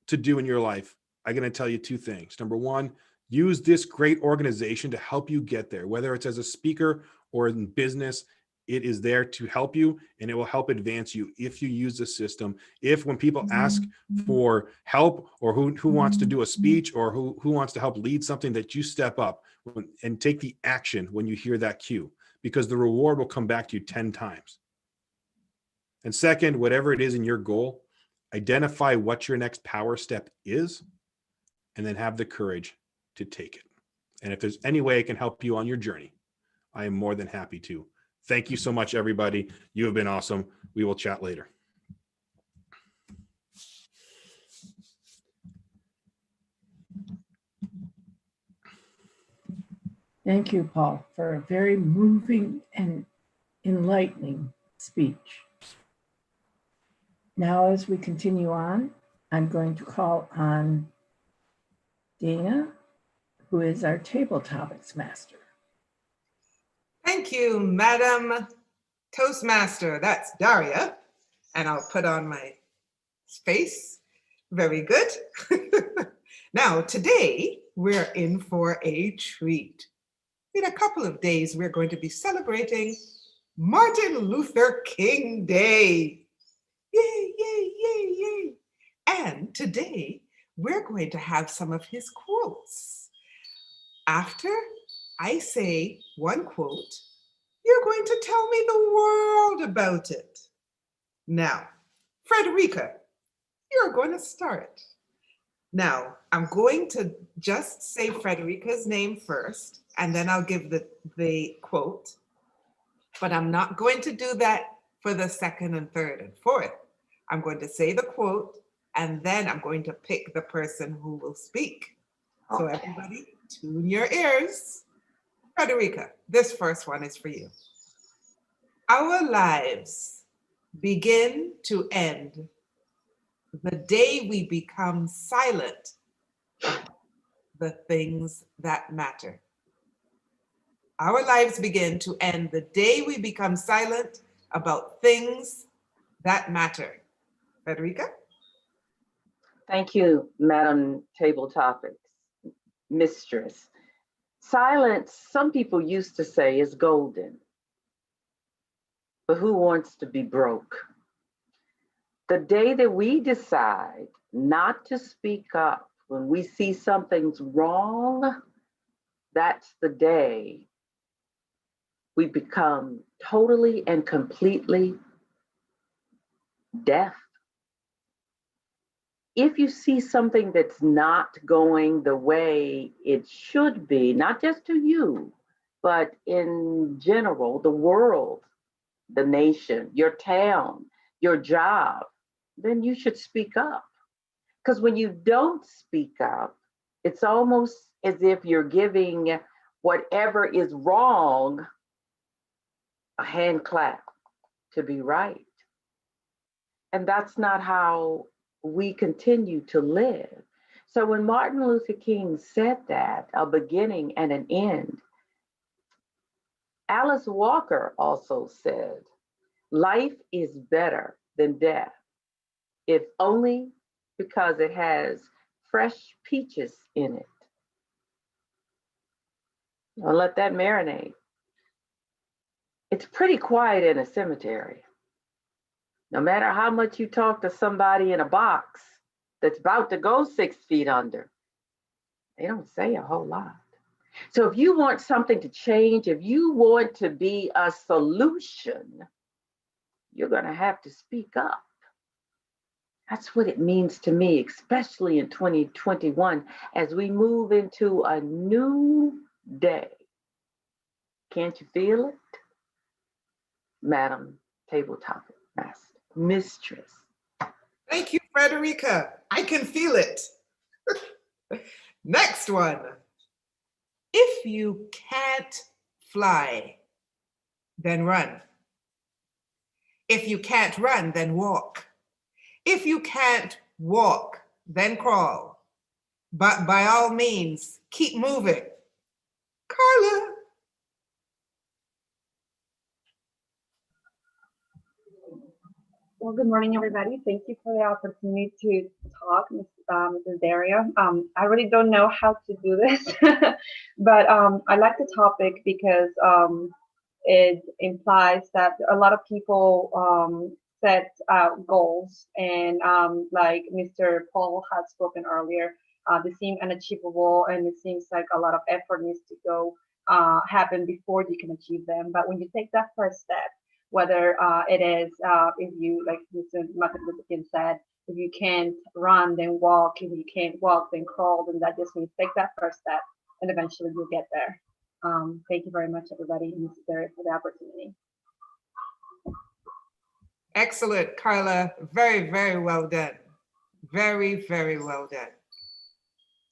[SPEAKER 15] to do in your life, I'm going to tell you two things. Number one, use this great organization to help you get there, whether it's as a speaker or in business. It is there to help you, and it will help advance you if you use the system. If when people ask for help, or who wants to do a speech, or who wants to help lead something, that you step up and take the action when you hear that cue, because the reward will come back to you 10 times. And second, whatever it is in your goal, identify what your next power step is, and then have the courage to take it. And if there's any way I can help you on your journey, I am more than happy to. Thank you so much, everybody. You have been awesome. We will chat later.
[SPEAKER 8] Thank you, Paul, for a very moving and enlightening speech. Now, as we continue on, I'm going to call on Dana, who is our table topics master.
[SPEAKER 11] Thank you, Madam Toastmaster. That's Daria. And I'll put on my face. Very good. Now, today, we're in for a treat. In a couple of days, we're going to be celebrating Martin Luther King Day. Yay, yay, yay, yay. And today, we're going to have some of his quotes. After I say one quote, you're going to tell me the world about it. Now, Frederica, you're going to start. Now, I'm going to just say Frederica's name first, and then I'll give the quote. But I'm not going to do that for the second and third and fourth. I'm going to say the quote, and then I'm going to pick the person who will speak. So everybody, tune your ears. Frederica, this first one is for you. Our lives begin to end the day we become silent about the things that matter. Our lives begin to end the day we become silent about things that matter. Frederica?
[SPEAKER 16] Thank you, Madam Table Topics Mistress. Silence, some people used to say, is golden. But who wants to be broke? The day that we decide not to speak up when we see something's wrong, that's the day we become totally and completely deaf. If you see something that's not going the way it should be, not just to you, but in general, the world, the nation, your town, your job, then you should speak up. Because when you don't speak up, it's almost as if you're giving whatever is wrong a hand clap to be right. And that's not how we continue to live. So when Martin Luther King said that, a beginning and an end, Alice Walker also said, life is better than death, if only because it has fresh peaches in it. I'll let that marinate. It's pretty quiet in a cemetery. No matter how much you talk to somebody in a box that's about to go 6 feet under, they don't say a whole lot. So if you want something to change, if you want to be a solution, you're going to have to speak up. That's what it means to me, especially in 2021, as we move into a new day. Can't you feel it? Madam Table Topic Master, Mistress.
[SPEAKER 11] Thank you, Frederica. I can feel it. Next one. If you can't fly, then run. If you can't run, then walk. If you can't walk, then crawl. But by all means, keep moving. Carla.
[SPEAKER 4] Well, good morning, everybody. Thank you for the opportunity to talk, Mrs. Daria. I really don't know how to do this, but I like the topic because it implies that a lot of people set goals, and like Mr. Paul had spoken earlier, they seem unachievable, and it seems like a lot of effort needs to go happen before you can achieve them. But when you take that first step, whether it is if you, like Mr. Martin Luther King said, if you can't run, then walk. If you can't walk, then crawl. Then that just means take that first step, and eventually you'll get there. Thank you very much, everybody, and Mrs. Derry, for the opportunity.
[SPEAKER 11] Excellent, Carla. Very, very well done. Very, very well done.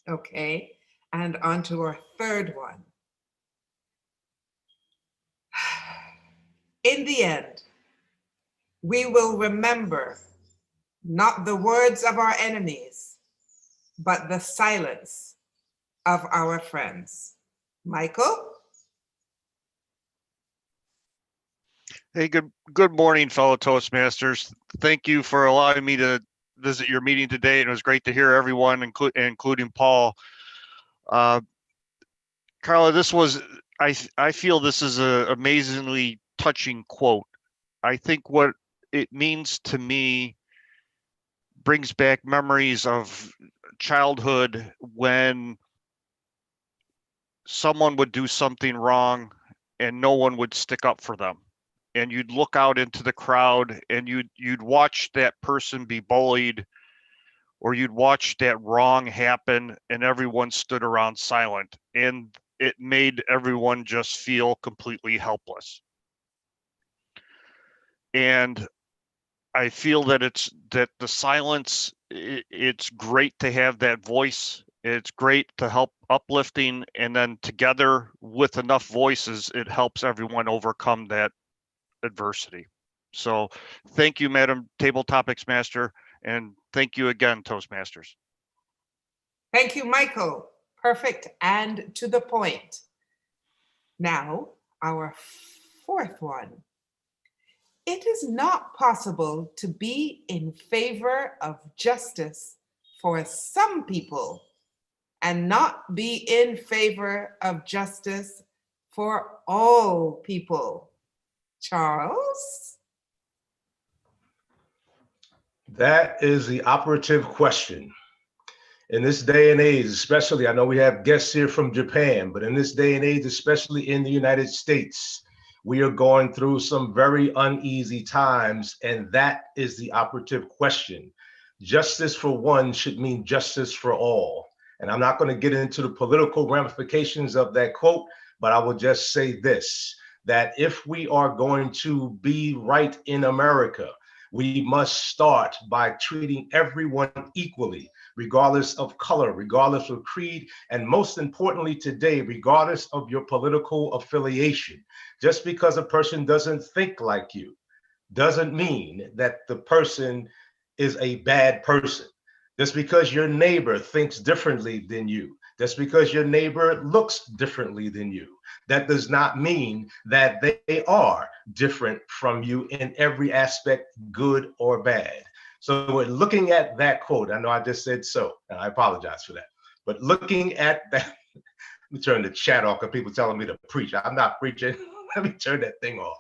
[SPEAKER 11] Okay, and on to our third one. In the end, we will remember not the words of our enemies, but the silence of our friends. Michael?
[SPEAKER 17] Hey, good morning, fellow Toastmasters. Thank you for allowing me to visit your meeting today. And it was great to hear everyone, including Paul. Carla, I feel this is an amazingly touching quote. I think what it means to me brings back memories of childhood when someone would do something wrong and no one would stick up for them. And you'd look out into the crowd and you'd watch that person be bullied, or you'd watch that wrong happen and everyone stood around silent, and it made everyone just feel completely helpless. And I feel that that the silence, it's great to have that voice. It's great to help uplifting, and then together with enough voices, it helps everyone overcome that adversity. So thank you, Madam Table Topics Master, and thank you again, Toastmasters.
[SPEAKER 11] Thank you, Michael. Perfect and to the point. Now, our fourth one. It is not possible to be in favor of justice for some people and not be in favor of justice for all people. Charles?
[SPEAKER 18] That is the operative question. In this day and age, especially, I know we have guests here from Japan, but in this day and age, especially in the United States, we are going through some very uneasy times, and that is the operative question. Justice for one should mean justice for all. And I'm not going to get into the political ramifications of that quote, but I will just say this, that if we are going to be right in America, we must start by treating everyone equally, regardless of color, regardless of creed, and most importantly today, regardless of your political affiliation. Just because a person doesn't think like you doesn't mean that the person is a bad person. Just because your neighbor thinks differently than you, just because your neighbor looks differently than you, that does not mean that they are different from you in every aspect, good or bad. So we're looking at that quote. I know I just said so, and I apologize for that. But looking at that, let me turn the chat off because people telling me to preach. I'm not preaching. Let me turn that thing off.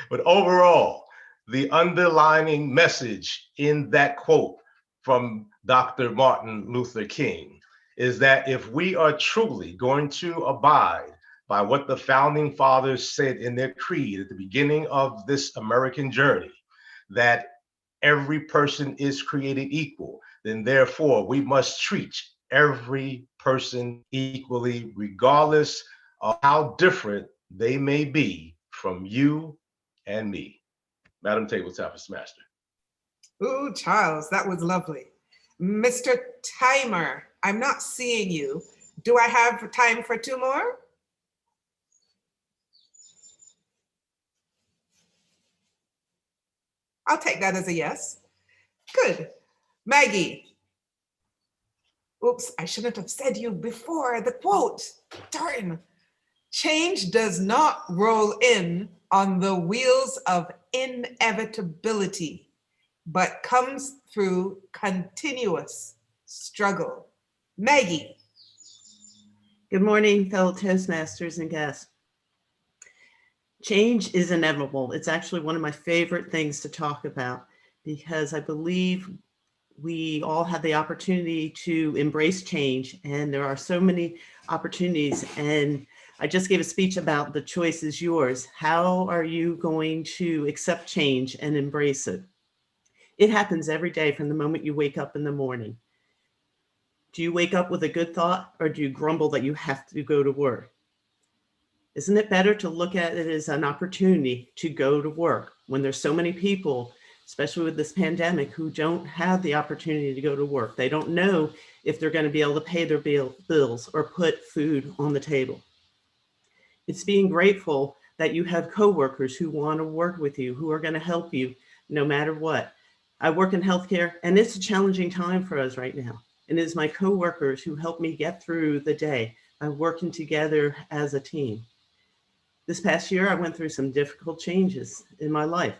[SPEAKER 18] But overall, the underlining message in that quote from Dr. Martin Luther King is that if we are truly going to abide by what the founding fathers said in their creed at the beginning of this American journey, that every person is created equal, then therefore we must treat every person equally, regardless of how different they may be from you and me. Madam Table Topics Master.
[SPEAKER 11] Ooh, Charles, that was lovely. Mr. Timer, I'm not seeing you. Do I have time for two more? I'll take that as a yes. Good. Maggie. Oops, I shouldn't have said you before the quote. Darn. Change does not roll in on the wheels of inevitability, but comes through continuous struggle. Maggie.
[SPEAKER 1] Good morning, fellow Toastmasters and guests. Change is inevitable. It's actually one of my favorite things to talk about because I believe we all have the opportunity to embrace change, and there are so many opportunities. And I just gave a speech about the choice is yours. How are you going to accept change and embrace it? It happens every day from the moment you wake up in the morning. Do you wake up with a good thought, or do you grumble that you have to go to work? Isn't it better to look at it as an opportunity to go to work when there's so many people, especially with this pandemic, who don't have the opportunity to go to work? They don't know if they're going to be able to pay their bills or put food on the table. It's being grateful that you have coworkers who want to work with you, who are going to help you no matter what. I work in healthcare, and it's a challenging time for us right now. And it's my coworkers who help me get through the day by working together as a team. This past year, I went through some difficult changes in my life.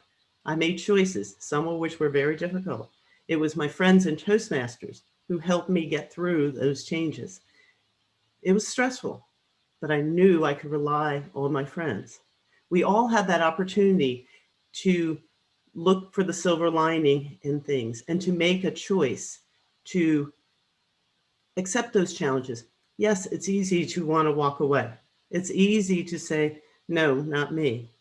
[SPEAKER 1] I made choices, some of which were very difficult. It was my friends and Toastmasters who helped me get through those changes. It was stressful, but I knew I could rely on my friends. We all have that opportunity to look for the silver lining in things and to make a choice to accept those challenges, Yes, it's easy to want to walk away. It's easy to say, no, not me.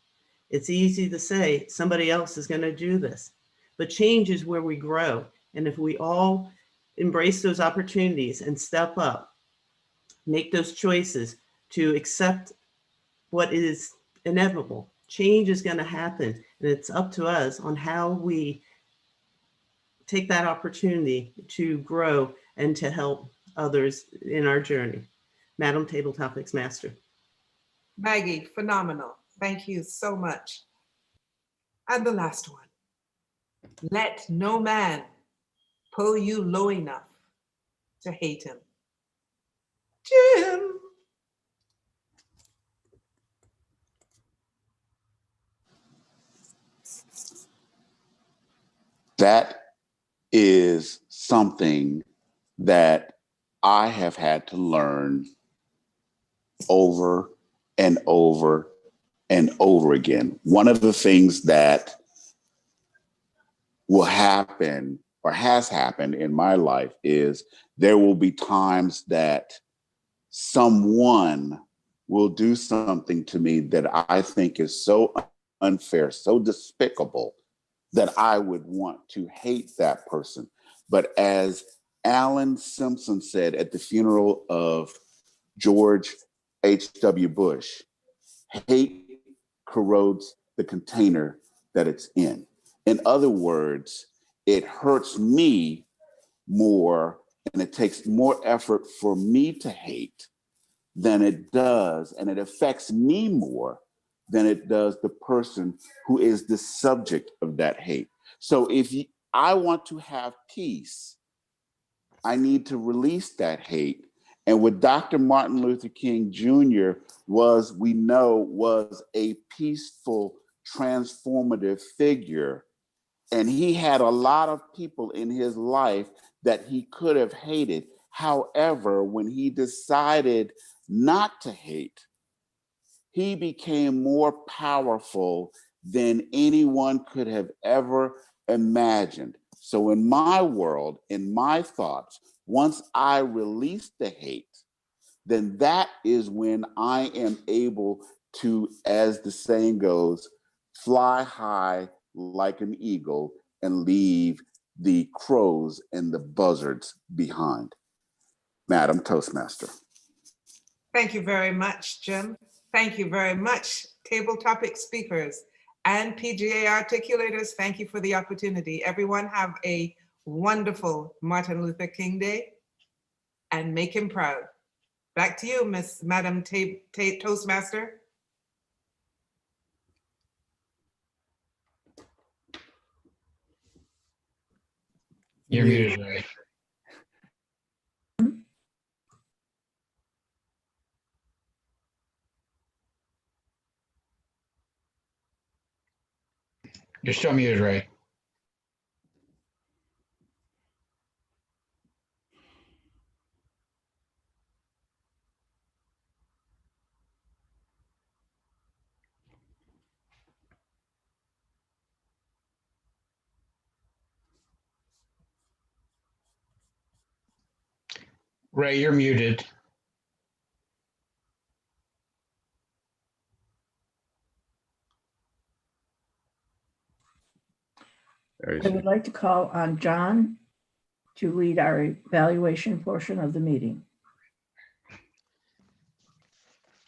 [SPEAKER 1] It's easy to say somebody else is going to do this. But change is where we grow. And if we all embrace those opportunities and step up, make those choices to accept what is inevitable, change is going to happen. And it's up to us on how we take that opportunity to grow and to help others in our journey. Madam Table Topics Master.
[SPEAKER 11] Maggie, phenomenal. Thank you so much. And the last one. Let no man pull you low enough to hate him. Jim.
[SPEAKER 6] That is something that I have had to learn over and over and over again. One of the things that will happen or has happened in my life is there will be times that someone will do something to me that I think is so unfair, so despicable, that I would want to hate that person. But as Alan Simpson said at the funeral of George H.W. Bush, hate corrodes the container that it's in. In other words, it hurts me more and it takes more effort for me to hate than it does, and it affects me more than it does the person who is the subject of that hate. So if I want to have peace, I need to release that hate. And what Dr. Martin Luther King Jr. we know, was a peaceful, transformative figure. And he had a lot of people in his life that he could have hated. However, when he decided not to hate, he became more powerful than anyone could have ever imagined. So in my world, in my thoughts, once I release the hate, then that is when I am able to, as the saying goes, fly high like an eagle and leave the crows and the buzzards behind. Madam Toastmaster.
[SPEAKER 11] Thank you very much, Jim. Thank you very much, table topic speakers and PGA articulators. Thank you for the opportunity. Everyone have a wonderful Martin Luther King Day and make him proud. Back to you, Madam Toastmaster.
[SPEAKER 5] You're muted, Ray. You're still muted, Ray. Ray, you're muted.
[SPEAKER 8] I would like to call on John to lead our evaluation portion of the meeting.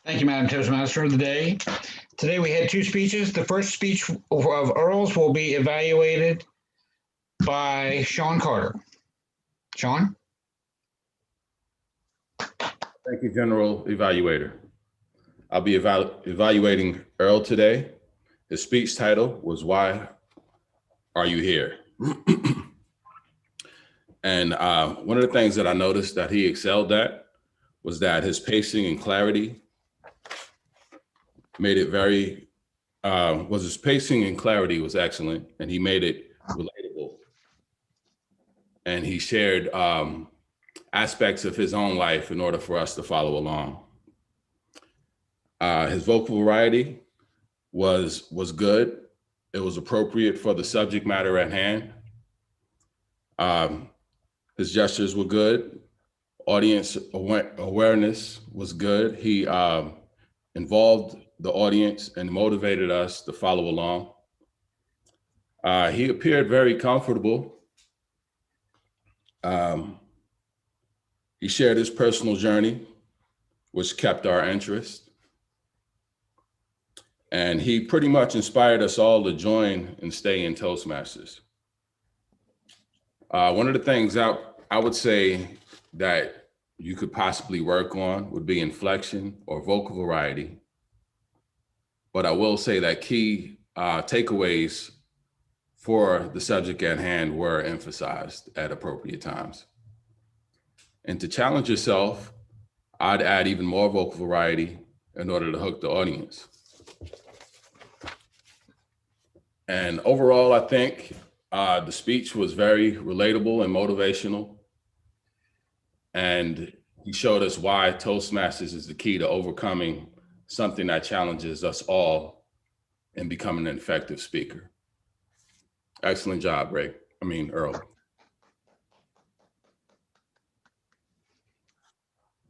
[SPEAKER 5] Thank you, Madam Toastmaster of the day. Today we had two speeches. The first speech of Earl's will be evaluated by Sean Carter. Sean?
[SPEAKER 3] Thank you, General Evaluator. I'll be evaluating Earl today. His speech title was "Why Are You Here?" And one of the things that I noticed that he excelled at was that his pacing and clarity made it very, his pacing and clarity was excellent, and he made it relatable. And he shared aspects of his own life in order for us to follow along. His vocal variety was good. It was appropriate for the subject matter at hand. His gestures were good, Audience awareness was good. He involved the audience and motivated us to follow along. He appeared very comfortable. He shared his personal journey, which kept our interest. And he pretty much inspired us all to join and stay in Toastmasters. One of the things I would say that you could possibly work on would be inflection or vocal variety. But I will say that key takeaways for the subject at hand were emphasized at appropriate times. And to challenge yourself, I'd add even more vocal variety in order to hook the audience. And overall, I think the speech was very relatable and motivational. And he showed us why Toastmasters is the key to overcoming something that challenges us all in becoming an effective speaker. Excellent job, Earl.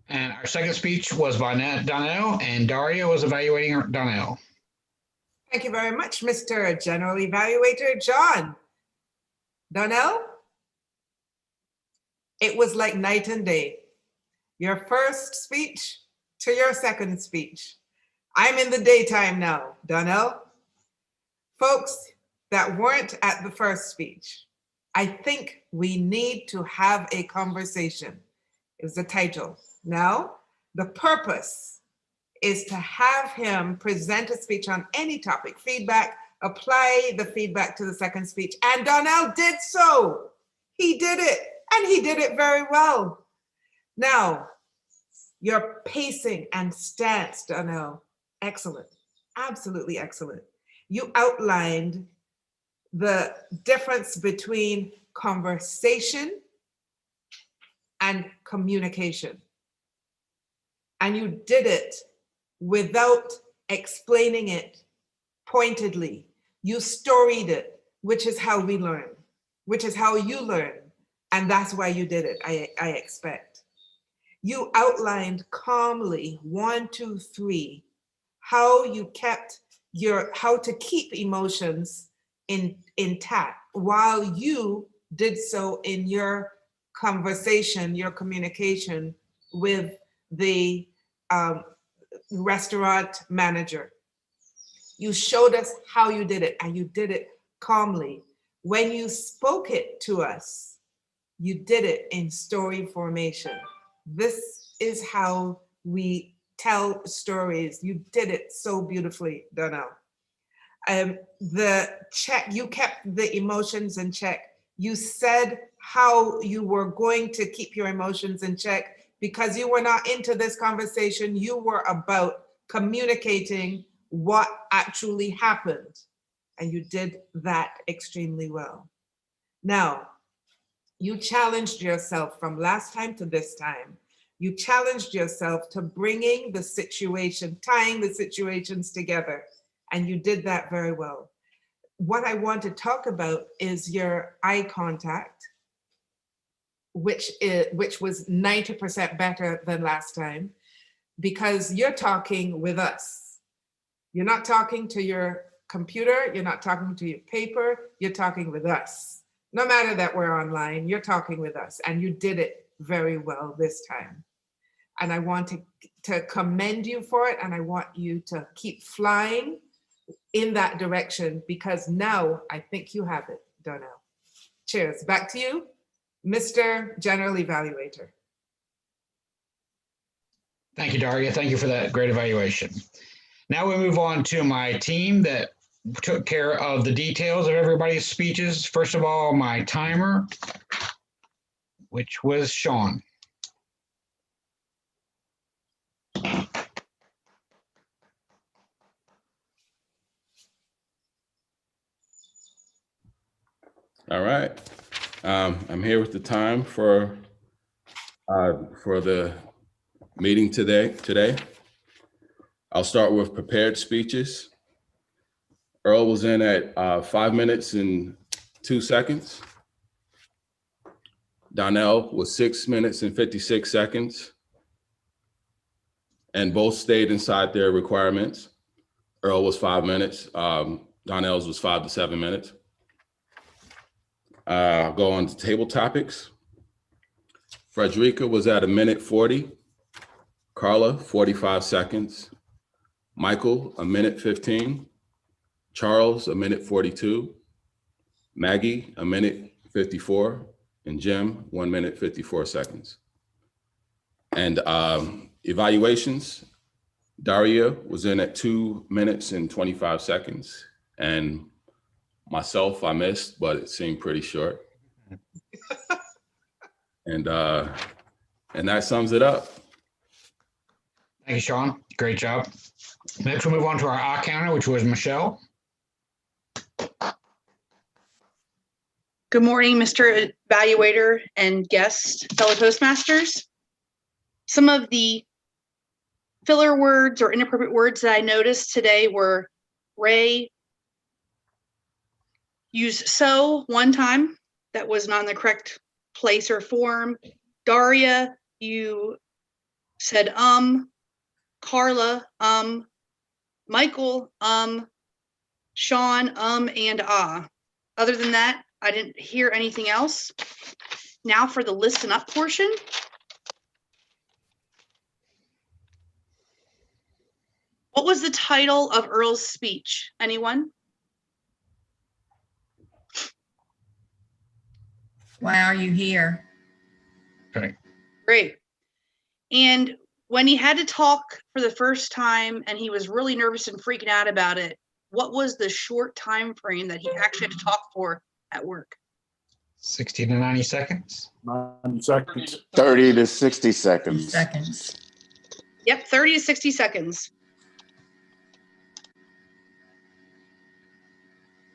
[SPEAKER 5] And our second speech was by Donnell, and Daria was evaluating Donnell.
[SPEAKER 11] Thank you very much, Mr. General Evaluator John. Donnell, it was like night and day. Your first speech to your second speech. I'm in the daytime now, Donnell. Folks that weren't at the first speech, I think we need to have a conversation. It was the title. Now, the purpose is to have him present a speech on any topic, feedback, apply the feedback to the second speech. And Donnell did so. He did it, and he did it very well. Now, your pacing and stance, Donnell, excellent, absolutely excellent. You outlined the difference between conversation and communication. And you did it without explaining it pointedly. You storied it, which is how we learn, which is how you learn. And that's why you did it, I expect. You outlined calmly, 1, 2, 3, how you kept how to keep emotions intact while you did so in your conversation, your communication with the restaurant manager. You showed us how you did it, and you did it calmly. When you spoke it to us, you did it in story formation. This is how we tell stories. You did it so beautifully, Donnell. You kept the emotions in check. You said how you were going to keep your emotions in check because you were not into this conversation. You were about communicating what actually happened. And you did that extremely well. Now, you challenged yourself from last time to this time. You challenged yourself to bringing the situation, tying the situations together. And you did that very well. What I want to talk about is your eye contact, which was 90% better than last time, because you're talking with us. You're not talking to your computer, you're not talking to your paper, you're talking with us. No matter that we're online, you're talking with us, and you did it very well this time. And I want to commend you for it, and I want you to keep flying in that direction, because now I think you have it, Donnell. Cheers. Back to you, Mr. General Evaluator.
[SPEAKER 5] Thank you, Daria. Thank you for that great evaluation. Now we move on to my team that took care of the details of everybody's speeches. First of all, my timer, which was Sean.
[SPEAKER 3] All right. I'm here with the time for the meeting today. I'll start with prepared speeches. Earl was in at 5 minutes and 2 seconds. Donnell was 6 minutes and 56 seconds. And both stayed inside their requirements. Earl was 5 minutes. Donnell's was 5 to 7 minutes. Go on to table topics. Frederica was at 1:40. Carla, 45 seconds. Michael, 1:15. Charles, 1:42. Maggie, 1:54. And Jim, 1:54 seconds. And evaluations, Daria was in at 2 minutes and 25 seconds. And myself, I missed, but it seemed pretty short. And that sums it up.
[SPEAKER 5] Thank you, Sean. Great job. Next, we'll move on to our eye counter, which was Michelle.
[SPEAKER 13] Good morning, Mr. Evaluator and guests, fellow Toastmasters. Some of the filler words or inappropriate words that I noticed today were Ray used so one time. That was not in the correct place or form. Daria, you said Carla, Michael, Sean, and ah. Other than that, I didn't hear anything else. Now for the listen up portion. What was the title of Earl's speech? Anyone?
[SPEAKER 19] Why are you here?
[SPEAKER 5] Okay.
[SPEAKER 13] Great. And when he had to talk for the first time and he was really nervous and freaking out about it, what was the short time frame that he actually had to talk for at work?
[SPEAKER 5] 60 to 90 seconds.
[SPEAKER 12] 90 seconds.
[SPEAKER 6] 30 to 60 seconds.
[SPEAKER 19] Seconds.
[SPEAKER 13] Yep, 30 to 60 seconds.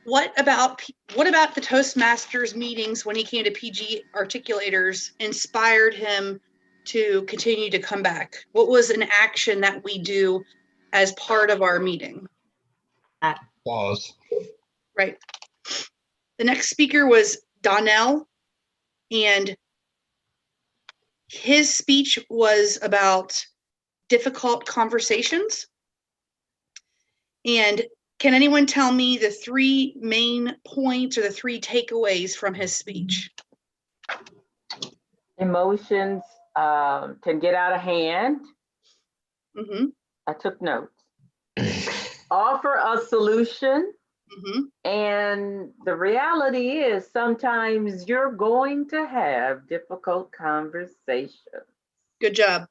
[SPEAKER 13] What about the Toastmasters meetings when he came to PG Articulators inspired him to continue to come back? What was an action that we do as part of our meeting?
[SPEAKER 5] Applause.
[SPEAKER 13] Right. The next speaker was Donnell, and his speech was about difficult conversations. And can anyone tell me the 3 main points or the 3 takeaways from his speech?
[SPEAKER 16] Emotions can get out of hand.
[SPEAKER 13] Mm-hmm.
[SPEAKER 16] I took notes. Offer a solution.
[SPEAKER 13] Mm-hmm.
[SPEAKER 16] And the reality is sometimes you're going to have difficult conversations.
[SPEAKER 13] Good job.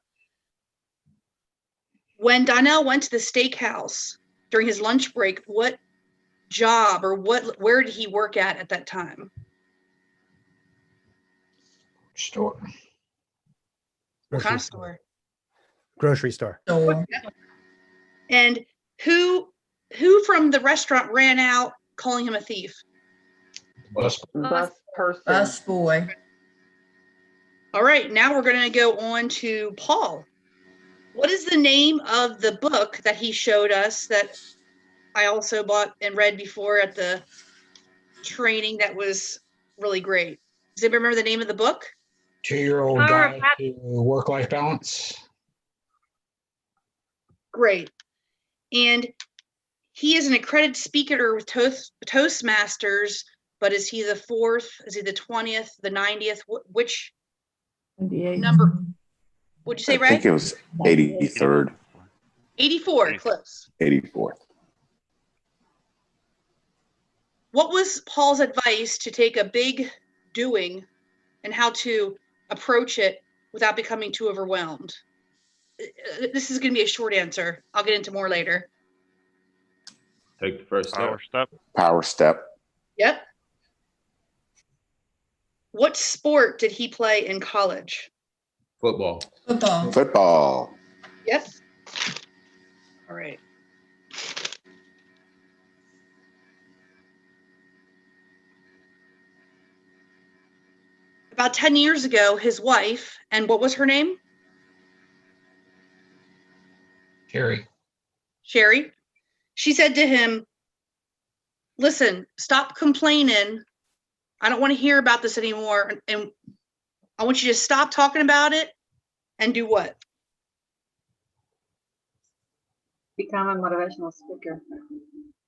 [SPEAKER 13] When Donnell went to the steakhouse during his lunch break, what job or where did he work at that time?
[SPEAKER 5] Store.
[SPEAKER 13] What kind of store?
[SPEAKER 10] Grocery store.
[SPEAKER 13] And who from the restaurant ran out calling him a thief?
[SPEAKER 16] Bus person.
[SPEAKER 19] Bus boy.
[SPEAKER 13] All right, now we're going to go on to Paul. What is the name of the book that he showed us that I also bought and read before at the training that was really great? Does anybody remember the name of the book?
[SPEAKER 5] 2-year-old guide to work-life balance.
[SPEAKER 13] Great. And he is an accredited speaker with Toastmasters, but is he the 4th? Is he the 20th, the 90th? Which number? Would you say, Ray?
[SPEAKER 6] I think it was 83rd.
[SPEAKER 13] 84, close.
[SPEAKER 6] 84th.
[SPEAKER 13] What was Paul's advice to take a big doing and how to approach it without becoming too overwhelmed? This is going to be a short answer. I'll get into more later.
[SPEAKER 3] Take the first step.
[SPEAKER 17] Power step.
[SPEAKER 6] Power step.
[SPEAKER 13] Yep. What sport did he play in college?
[SPEAKER 3] Football.
[SPEAKER 19] Football.
[SPEAKER 6] Football.
[SPEAKER 13] Yes. All right. About 10 years ago, his wife, and what was her name?
[SPEAKER 5] Sherry.
[SPEAKER 13] Sherry. She said to him, listen, stop complaining. I don't want to hear about this anymore. And I want you to stop talking about it and do what?
[SPEAKER 4] Become a motivational speaker.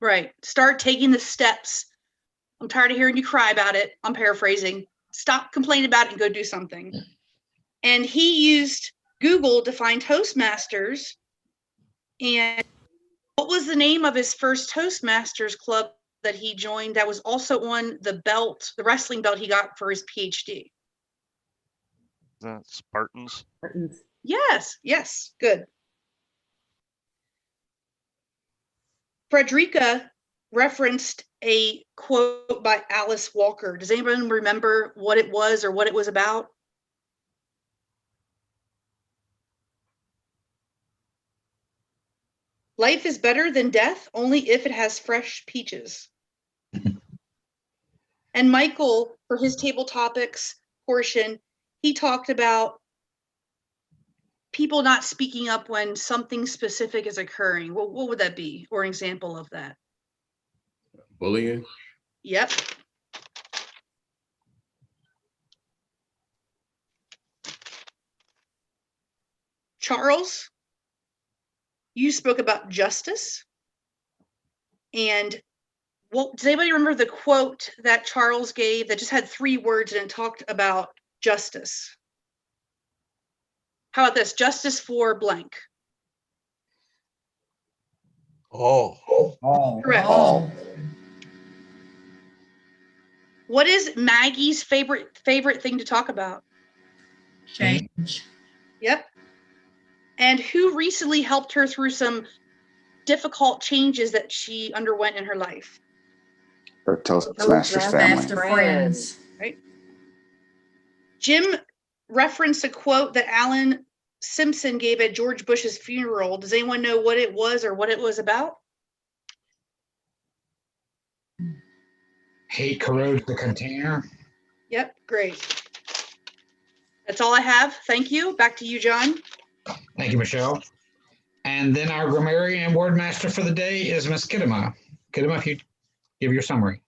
[SPEAKER 13] Right. Start taking the steps. I'm tired of hearing you cry about it. I'm paraphrasing. Stop complaining about it and go do something. And he used Google to find Toastmasters. And what was the name of his first Toastmasters club that he joined that was also on the belt, the wrestling belt he got for his PhD?
[SPEAKER 17] The Spartans.
[SPEAKER 13] Yes, yes, good. Frederica referenced a quote by Alice Walker. Does anyone remember what it was or what it was about? Life is better than death only if it has fresh peaches. And Michael, for his table topics portion, he talked about people not speaking up when something specific is occurring. What would that be, or an example of that?
[SPEAKER 3] Bullying.
[SPEAKER 13] Yep. Charles, you spoke about justice. And what, does anybody remember the quote that Charles gave that just had 3 words and it talked about justice? How about this? Justice for blank.
[SPEAKER 9] All.
[SPEAKER 13] Correct.
[SPEAKER 9] All.
[SPEAKER 13] What is Maggie's favorite thing to talk about?
[SPEAKER 19] Change.
[SPEAKER 13] Yep. And who recently helped her through some difficult changes that she underwent in her life?
[SPEAKER 6] Her Toastmasters family.
[SPEAKER 19] Friends.
[SPEAKER 13] Right. Jim referenced a quote that Alan Simpson gave at George Bush's funeral. Does anyone know what it was or what it was about?
[SPEAKER 5] Hate corrodes the container.
[SPEAKER 13] Yep, great. That's all I have. Thank you. Back to you, John.
[SPEAKER 5] Thank you, Michelle. And then our grammarian and word master for the day is Miss Kidema. Kidema, if you give your summary.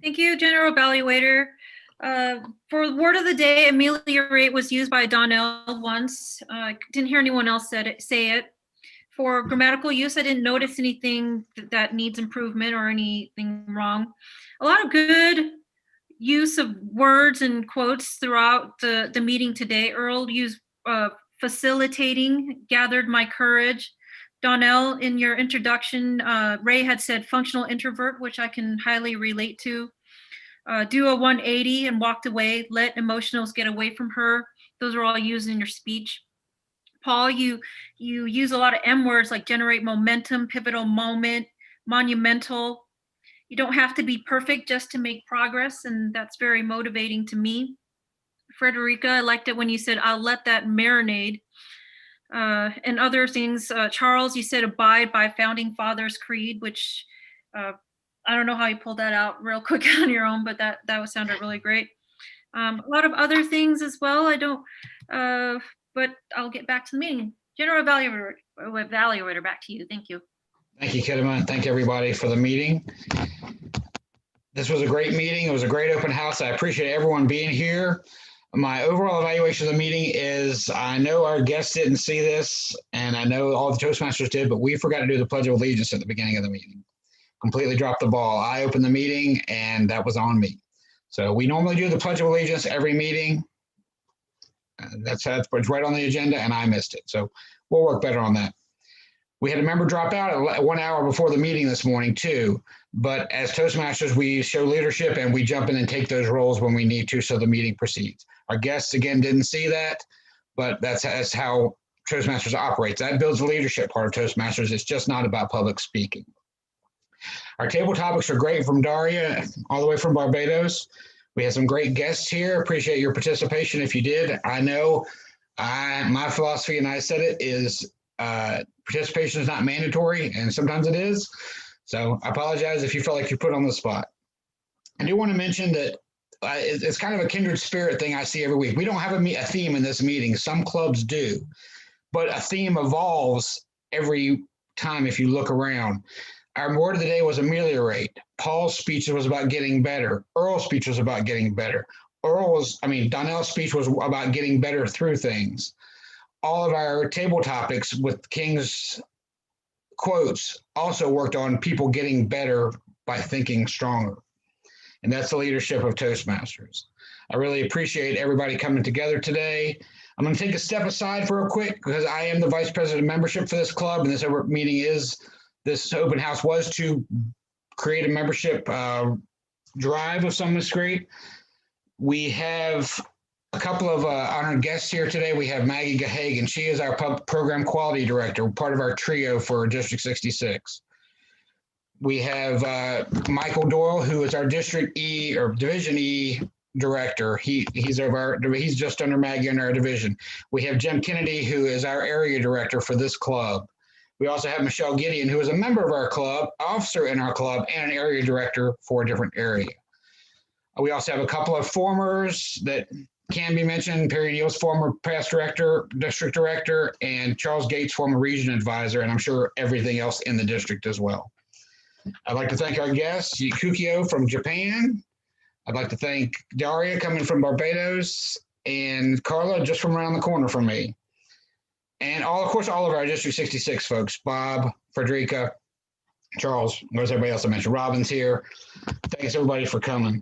[SPEAKER 14] Thank you, General Evaluator. For the word of the day, ameliorate was used by Donnell once. I didn't hear anyone else say it. For grammatical use, I didn't notice anything that needs improvement or anything wrong. A lot of good use of words and quotes throughout the meeting today. Earl used facilitating, gathered my courage. Donnell, in your introduction, Ray had said functional introvert, which I can highly relate to. Do a 180 and walked away, let emotionals get away from her. Those are all used in your speech. Paul, you use a lot of M words like generate momentum, pivotal moment, monumental. You don't have to be perfect just to make progress, and that's very motivating to me. Frederica, I liked it when you said, I'll let that marinade. And other things. Charles, you said abide by Founding Fathers Creed, which I don't know how you pulled that out real quick on your own, but that sounded really great. A lot of other things as well. I don't, but I'll get back to the meeting. General Evaluator, back to you. Thank you.
[SPEAKER 5] Thank you, Kidema, and thank everybody for the meeting. This was a great meeting. It was a great open house. I appreciate everyone being here. My overall evaluation of the meeting is, I know our guests didn't see this, and I know all the Toastmasters did, but we forgot to do the Pledge of Allegiance at the beginning of the meeting. Completely dropped the ball. I opened the meeting, and that was on me. So we normally do the Pledge of Allegiance every meeting. That's right on the agenda, and I missed it. So we'll work better on that. We had a member drop out 1 hour before the meeting this morning too, but as Toastmasters, we show leadership and we jump in and take those roles when we need to so the meeting proceeds. Our guests, again, didn't see that, but that's how Toastmasters operates. That builds the leadership part of Toastmasters. It's just not about public speaking. Our table topics are great from Daria, all the way from Barbados. We had some great guests here. Appreciate your participation if you did. I know my philosophy, and I said it, is participation is not mandatory, and sometimes it is. So I apologize if you felt like you put on the spot. I do want to mention that it's kind of a kindred spirit thing I see every week. We don't have a theme in this meeting. Some clubs do, but a theme evolves every time if you look around. Our word of the day was ameliorate. Paul's speech was about getting better. Earl's speech was about getting better. Donnell's speech was about getting better through things. All of our table topics with King's quotes also worked on people getting better by thinking stronger. And that's the leadership of Toastmasters. I really appreciate everybody coming together today. I'm going to take a step aside for a quick, because I am the vice president of membership for this club, and this open house was to create a membership drive of some degree. We have a couple of honored guests here today. We have Maggie Gahagan. She is our program quality director, part of our trio for District 66. We have Michael Doyle, who is our District E or Division E director. He's just under Maggie in our division. We have Jim Kennedy, who is our area director for this club. We also have Michelle Gideon, who is a member of our club, officer in our club, and an area director for a different area. We also have a couple of formers that can be mentioned. Perry Neal's former past director, district director, and Charles Gates, former region advisor, and I'm sure everything else in the district as well. I'd like to thank our guests, Kukio from Japan. I'd like to thank Daria coming from Barbados, and Carla just from around the corner from me. And of course, all of our District 66 folks, Bob, Frederica, Charles, there's everybody else I mentioned. Robin's here. Thanks everybody for coming.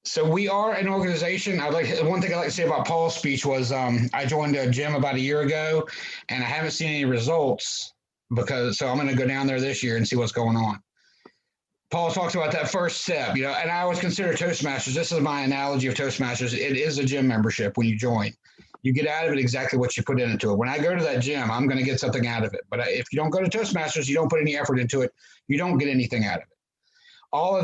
[SPEAKER 5] So we are an organization. One thing I'd like to say about Paul's speech was I joined a gym about a year ago, and I haven't seen any results so I'm going to go down there this year and see what's going on. Paul talks about that first step, and I always consider Toastmasters. This is my analogy of Toastmasters. It is a gym membership when you join. You get out of it exactly what you put into it. When I go to that gym, I'm going to get something out of it. But if you don't go to Toastmasters, you don't put any effort into it, you don't get anything out of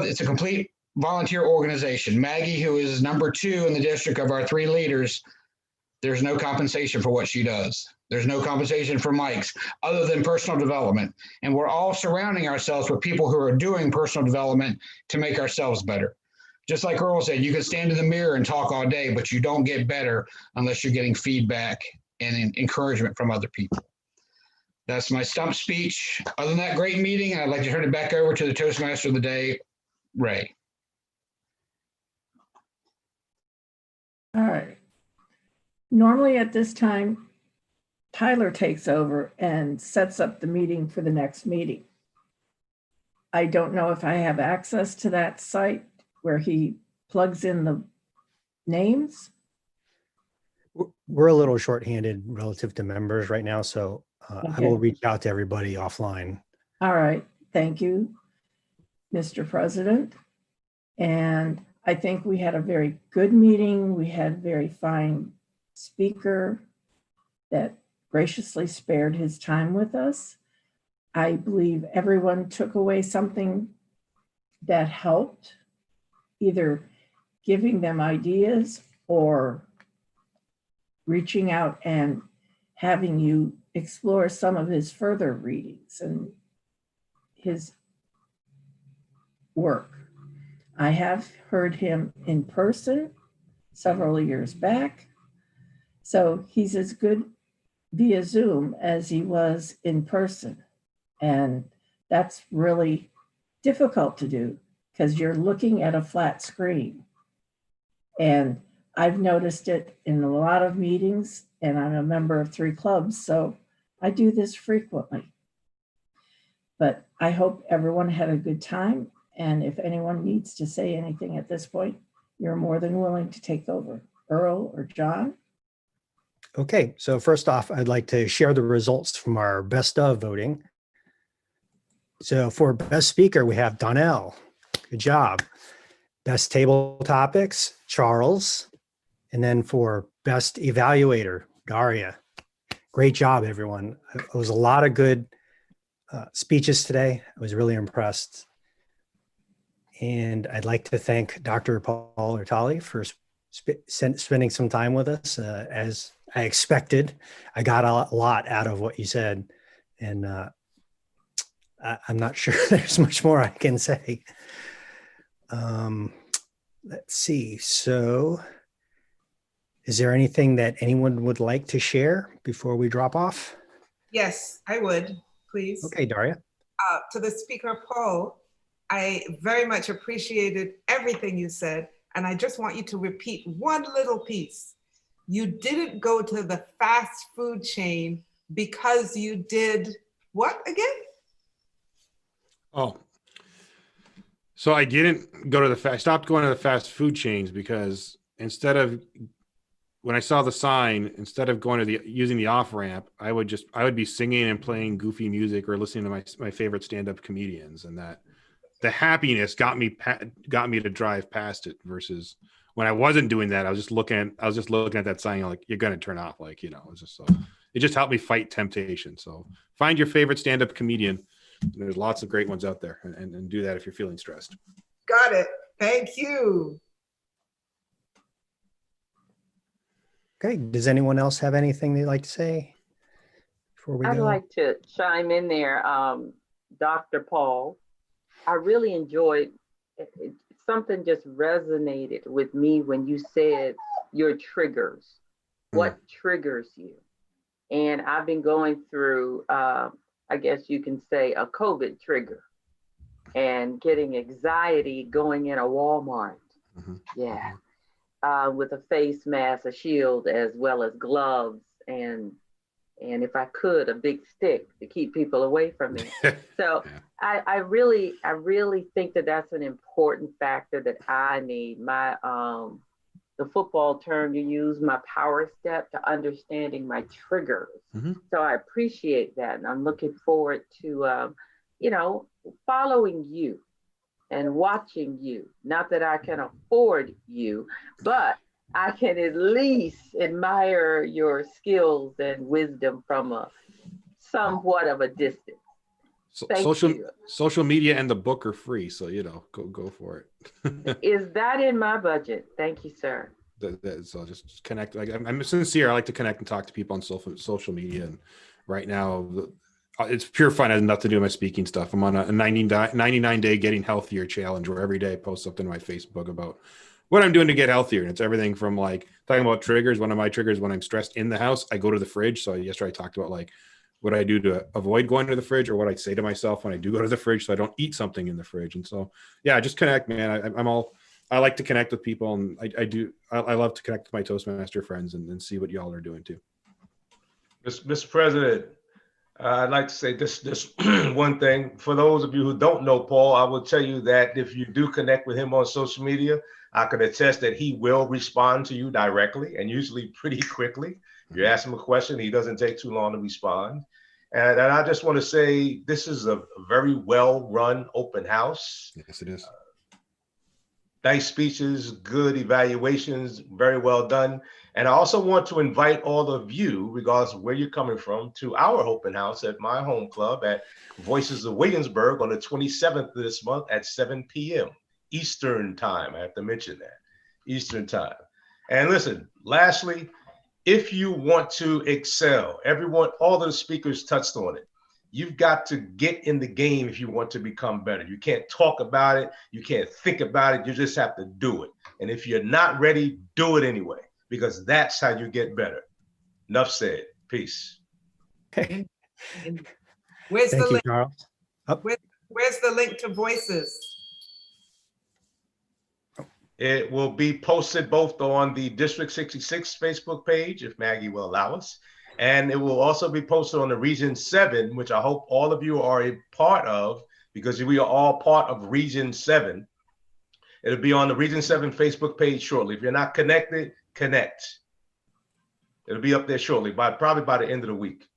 [SPEAKER 5] it. It's a complete volunteer organization. Maggie, who is number 2 in the district of our 3 leaders, there's no compensation for what she does. There's no compensation for Mike's other than personal development. And we're all surrounding ourselves with people who are doing personal development to make ourselves better. Just like Earl said, you can stand in the mirror and talk all day, but you don't get better unless you're getting feedback and encouragement from other people. That's my stump speech. Other than that great meeting, I'd like to turn it back over to the Toastmaster of the day, Ray.
[SPEAKER 8] All right. Normally at this time, Tyler takes over and sets up the meeting for the next meeting. I don't know if I have access to that site where he plugs in the names.
[SPEAKER 10] We're a little shorthanded relative to members right now, so I will reach out to everybody offline.
[SPEAKER 8] All right. Thank you, Mr. President. And I think we had a very good meeting. We had a very fine speaker that graciously spared his time with us. I believe everyone took away something that helped, either giving them ideas or reaching out and having you explore some of his further readings and his work. I have heard him in person several years back, so he's as good via Zoom as he was in person. And that's really difficult to do because you're looking at a flat screen. And I've noticed it in a lot of meetings, and I'm a member of 3 clubs, so I do this frequently. But I hope everyone had a good time. And if anyone needs to say anything at this point, you're more than willing to take over. Earl or John?
[SPEAKER 10] Okay, so first off, I'd like to share the results from our best of voting. So for best speaker, we have Donnell. Good job. Best table topics, Charles. And then for best evaluator, Daria. Great job, everyone. It was a lot of good speeches today. I was really impressed. And I'd like to thank Dr. Paul Ertali for spending some time with us. As I expected, I got a lot out of what you said. And I'm not sure there's much more I can say. Let's see. So is there anything that anyone would like to share before we drop off?
[SPEAKER 11] Yes, I would, please.
[SPEAKER 10] Okay, Daria.
[SPEAKER 11] To the speaker poll, I very much appreciated everything you said. And I just want you to repeat one little piece. You didn't go to the fast food chain because you did what again?
[SPEAKER 15] Oh, so I didn't go to the stopped going to the fast food chains because when I saw the sign, instead of going to using the off ramp, I would be singing and playing goofy music or listening to my favorite stand-up comedians, and that the happiness got me to drive past it versus when I wasn't doing that. I was just looking at that sign like, you're going to turn off. Like, it just helped me fight temptation. So find your favorite stand-up comedian. There's lots of great ones out there, and do that if you're feeling stressed.
[SPEAKER 11] Got it. Thank you.
[SPEAKER 10] Okay. Does anyone else have anything they'd like to say before we
[SPEAKER 16] I'd
[SPEAKER 10] go?
[SPEAKER 16] like to chime in there, Dr. Paul. I really enjoyed it. Something just resonated with me when you said your triggers. What triggers you? And I've been going through, I guess you can say, a COVID trigger and getting anxiety going in a Walmart. Yeah. With a face mask, a shield, as well as gloves, and if I could, a big stick to keep people away from me. So I really think that that's an important factor that I need. My the football term you use, my power step to understanding my triggers. So I appreciate that, and I'm looking forward to following you and watching you. Not that I can afford you, but I can at least admire your skills and wisdom from a somewhat of a distance.
[SPEAKER 15] Social media and the book are free, so go for it.
[SPEAKER 16] Is that in my budget? Thank you, sir.
[SPEAKER 15] So just connect. Like, I'm sincere. I like to connect and talk to people on social media, and right now it's pure fun. It has nothing to do with my speaking stuff. I'm on a 99-day getting healthier challenge where every day I post something to my Facebook about what I'm doing to get healthier. And it's everything from like talking about triggers. One of my triggers when I'm stressed in the house, I go to the fridge. So yesterday I talked about like what I do to avoid going to the fridge, or what I say to myself when I do go to the fridge so I don't eat something in the fridge. And so, yeah, just connect, man. I like to connect with people, and I love to connect with my Toastmaster friends and see what y'all are doing too.
[SPEAKER 18] Mr. President, I'd like to say this one thing. For those of you who don't know Paul, I will tell you that if you do connect with him on social media, I can attest that he will respond to you directly, and usually pretty quickly. If you ask him a question, he doesn't take too long to respond. And I just want to say this is a very well-run open house.
[SPEAKER 15] Yes, it is.
[SPEAKER 18] Nice speeches, good evaluations, very well done. And I also want to invite all of you, regardless of where you're coming from, to our open house at my home club at Voices of Williamsburg on the 27th of this month at 7 p.m. Eastern time. I have to mention that, Eastern time. And listen, lastly, if you want to excel, all the speakers touched on it. You've got to get in the game if you want to become better. You can't talk about it. You can't think about it. You just have to do it. And if you're not ready, do it anyway, because that's how you get better. Enough said. Peace.
[SPEAKER 10] Okay.
[SPEAKER 11] Where's
[SPEAKER 10] Thank
[SPEAKER 11] the
[SPEAKER 10] you,
[SPEAKER 11] link?
[SPEAKER 10] Charles.
[SPEAKER 11] Where's the link to Voices?
[SPEAKER 18] It will be posted both on the District 66 Facebook page, if Maggie will allow us, and it will also be posted on the Region 7, which I hope all of you are a part of, because we are all part of Region 7. It'll be on the Region 7 Facebook page shortly. If you're not connected, connect. It'll be up there shortly, probably by the end of the week.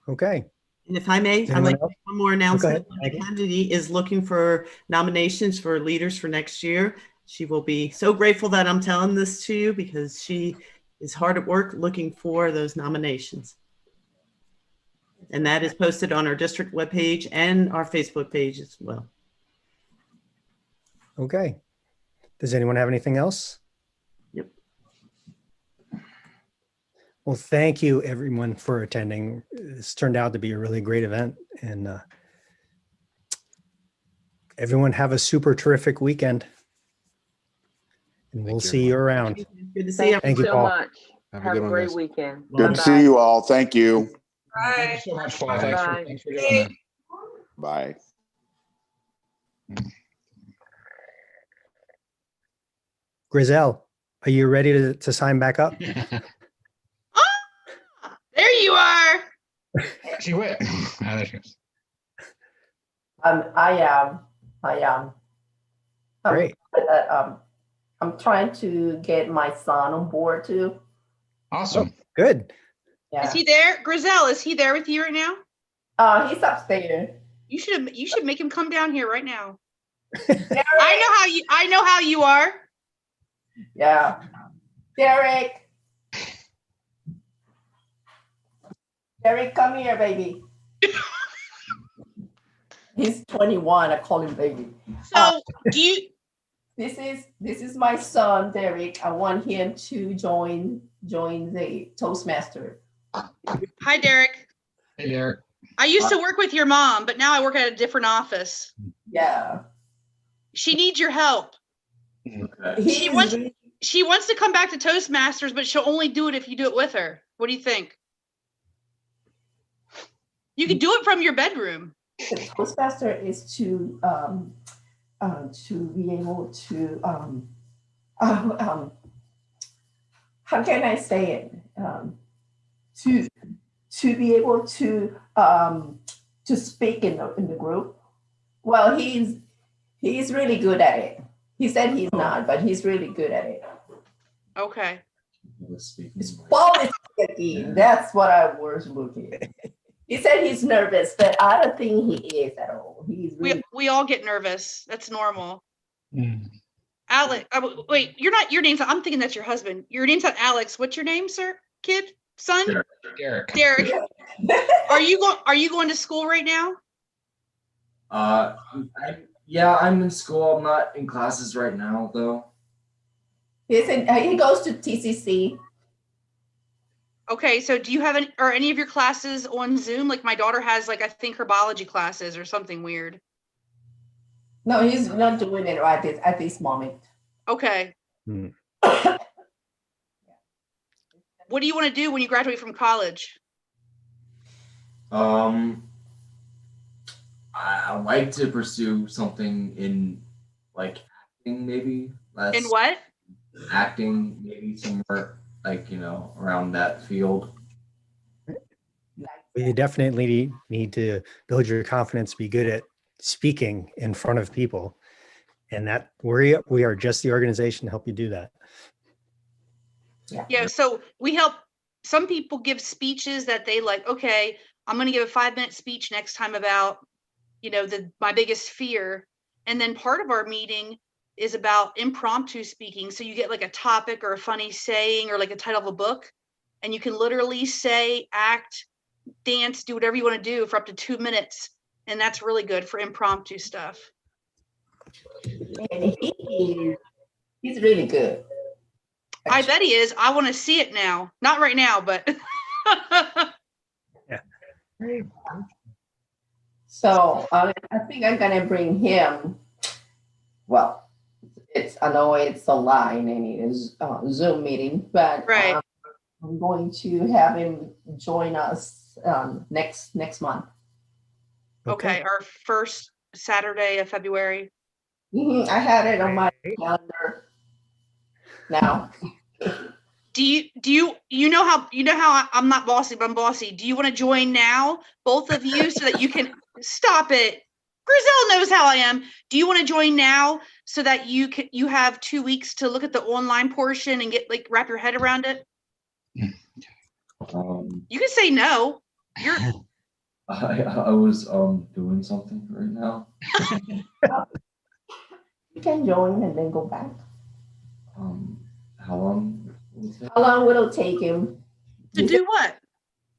[SPEAKER 10] Okay.
[SPEAKER 1] And if I may, I'd
[SPEAKER 10] Anyone
[SPEAKER 1] like to
[SPEAKER 10] else?
[SPEAKER 1] make one more announcement. Linda Kennedy is looking for nominations for leaders for next year. She will be so grateful that I'm telling this to you, because she is hard at work looking for those nominations. And that is posted on our district webpage and our Facebook page as well.
[SPEAKER 10] Okay. Does anyone have anything else?
[SPEAKER 1] Yep.
[SPEAKER 10] Well, thank you everyone for attending. This turned out to be a really great event, and everyone have a super terrific weekend. And we'll see you around.
[SPEAKER 1] Good to see you.
[SPEAKER 16] Thank you so
[SPEAKER 10] Paul.
[SPEAKER 16] much.
[SPEAKER 15] Have
[SPEAKER 16] Have
[SPEAKER 15] a
[SPEAKER 16] a
[SPEAKER 15] good one,
[SPEAKER 16] great
[SPEAKER 15] guys.
[SPEAKER 16] weekend.
[SPEAKER 6] Good to see you all. Thank you.
[SPEAKER 11] Bye.
[SPEAKER 5] Thank you so much, Paul.
[SPEAKER 16] Bye.
[SPEAKER 5] Thanks for doing that.
[SPEAKER 6] Bye.
[SPEAKER 10] Griselle, are you ready to sign back up?
[SPEAKER 13] There you are.
[SPEAKER 5] She went. Ah, there she goes.
[SPEAKER 20] I am.
[SPEAKER 10] Great.
[SPEAKER 20] I'm trying to get my son on board too.
[SPEAKER 5] Awesome.
[SPEAKER 10] Good.
[SPEAKER 20] Yeah.
[SPEAKER 13] Is he there? Griselle, is he there with you right now?
[SPEAKER 20] He's upstairs.
[SPEAKER 13] You should make him come down here right now. I know how you are.
[SPEAKER 20] Yeah. Derek. Derek, come here, baby. He's 21. I call him baby.
[SPEAKER 13] So do you?
[SPEAKER 20] This is my son, Derek. I want him to join the Toastmaster.
[SPEAKER 13] Hi, Derek.
[SPEAKER 5] Hey, Derek.
[SPEAKER 13] I used to work with your mom, but now I work at a different office.
[SPEAKER 20] Yeah.
[SPEAKER 13] She needs your help. She wants to come back to Toastmasters, but she'll only do it if you do it with her. What do you think? You can do it from your bedroom.
[SPEAKER 20] The Toastmaster is to be able to how can I say it? To be able to speak in the group. Well, he's really good at it. He said he's not, but he's really good at it.
[SPEAKER 13] Okay.
[SPEAKER 20] It's policy. That's what I was looking at. He said he's nervous, but I don't think he is at all. He's really
[SPEAKER 13] We all get nervous. That's normal. Alex, wait, you're not. Your name's. I'm thinking that's your husband. Your name's not Alex. What's your name, sir? Kid, son.
[SPEAKER 5] Derek.
[SPEAKER 13] Derek. Are you going to school right now?
[SPEAKER 21] Yeah, I'm in school. I'm not in classes right now, though.
[SPEAKER 20] he goes to TCC.
[SPEAKER 13] Okay, so do you have any of your classes on Zoom? Like my daughter has, like I think her biology classes or something weird.
[SPEAKER 20] No, he's not doing it right at this moment.
[SPEAKER 13] Okay. What do you want to do when you graduate from college?
[SPEAKER 21] I like to pursue something in like acting, maybe.
[SPEAKER 13] In what?
[SPEAKER 21] Acting, maybe somewhere like, around that field.
[SPEAKER 10] You definitely need to build your confidence, be good at speaking in front of people. And that we are just the organization to help you do that.
[SPEAKER 13] Yeah, so we help some people give speeches that they like, okay, I'm going to give a 5-minute speech next time about, my biggest fear. And then part of our meeting is about impromptu speaking. So you get like a topic or a funny saying or like a title of a book, and you can literally say, act, dance, do whatever you want to do for up to 2 minutes. And that's really good for impromptu stuff.
[SPEAKER 20] And he's really good.
[SPEAKER 13] I bet he is. I want to see it now. Not right now, but.
[SPEAKER 10] Yeah.
[SPEAKER 20] So I think I'm gonna bring him. Well, I know it's online and it is a Zoom meeting, but
[SPEAKER 13] right.
[SPEAKER 20] I'm going to have him join us next month.
[SPEAKER 13] Okay, our first Saturday of February.
[SPEAKER 20] I had it on my calendar now.
[SPEAKER 13] Do you know how I'm not bossy, but I'm bossy. Do you want to join now, both of you, so that you can stop it? Griselle knows how I am. Do you want to join now so that you have 2 weeks to look at the online portion and get wrap your head around it? You can say no.
[SPEAKER 21] I was doing something right now.
[SPEAKER 20] You can join and then go back.
[SPEAKER 21] How long?
[SPEAKER 20] How long will it take him?
[SPEAKER 13] To do what?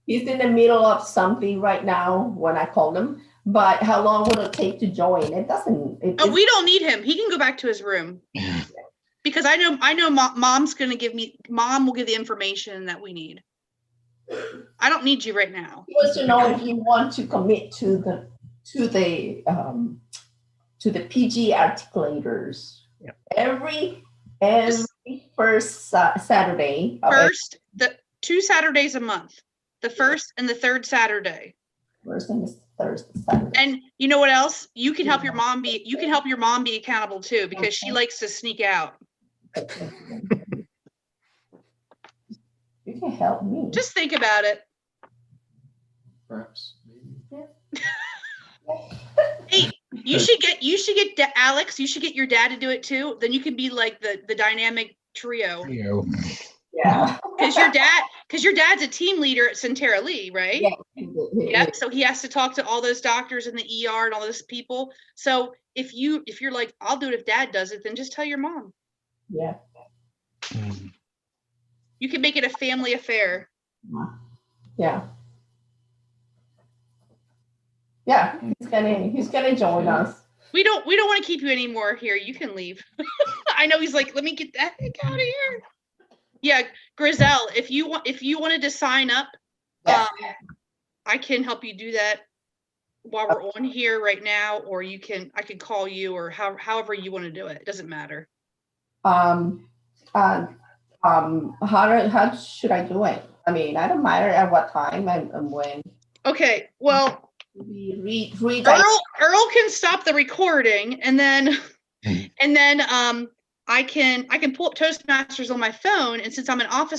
[SPEAKER 20] He's in the middle of something right now when I called him, but how long will it take to join? It doesn't.
[SPEAKER 13] We don't need him. He can go back to his room. Because I know mom's going to give the information that we need. I don't need you right now.
[SPEAKER 20] He wants to know if you want to commit to the PG articulators.
[SPEAKER 10] Yep.
[SPEAKER 20] Every first Saturday.
[SPEAKER 13] The 2 Saturdays a month. The first and the third Saturday.
[SPEAKER 20] First and the Thursday, Saturday.
[SPEAKER 13] And you know what else? You can help your mom be accountable too, because she likes to sneak out.
[SPEAKER 20] You can help me.
[SPEAKER 13] Just think about it.
[SPEAKER 21] Perhaps. Maybe.
[SPEAKER 13] Hey, you should get Alex, you should get your dad to do it too. Then you can be like the dynamic trio.
[SPEAKER 20] Yeah.
[SPEAKER 13] Because your dad's a team leader at Centera Lee, right? Yep. So he has to talk to all those doctors in the ER and all those people. So if you're like, I'll do it if dad does it, then just tell your mom.
[SPEAKER 20] Yeah.
[SPEAKER 13] You can make it a family affair.
[SPEAKER 20] Yeah. Yeah, he's gonna join us.
[SPEAKER 13] We don't want to keep you anymore here. You can leave. I know he's like, let me get that heck out of here. Yeah, Griselle, if you wanted to sign up, I can help you do that while we're on here right now, or I can call you, or however you want to do it. It doesn't matter.
[SPEAKER 20] How should I do it? I mean, I don't matter at what time and when.
[SPEAKER 13] Okay, well,
[SPEAKER 20] read
[SPEAKER 13] Earl can stop the recording, and then I can pull up Toastmasters on my phone, and since I'm an office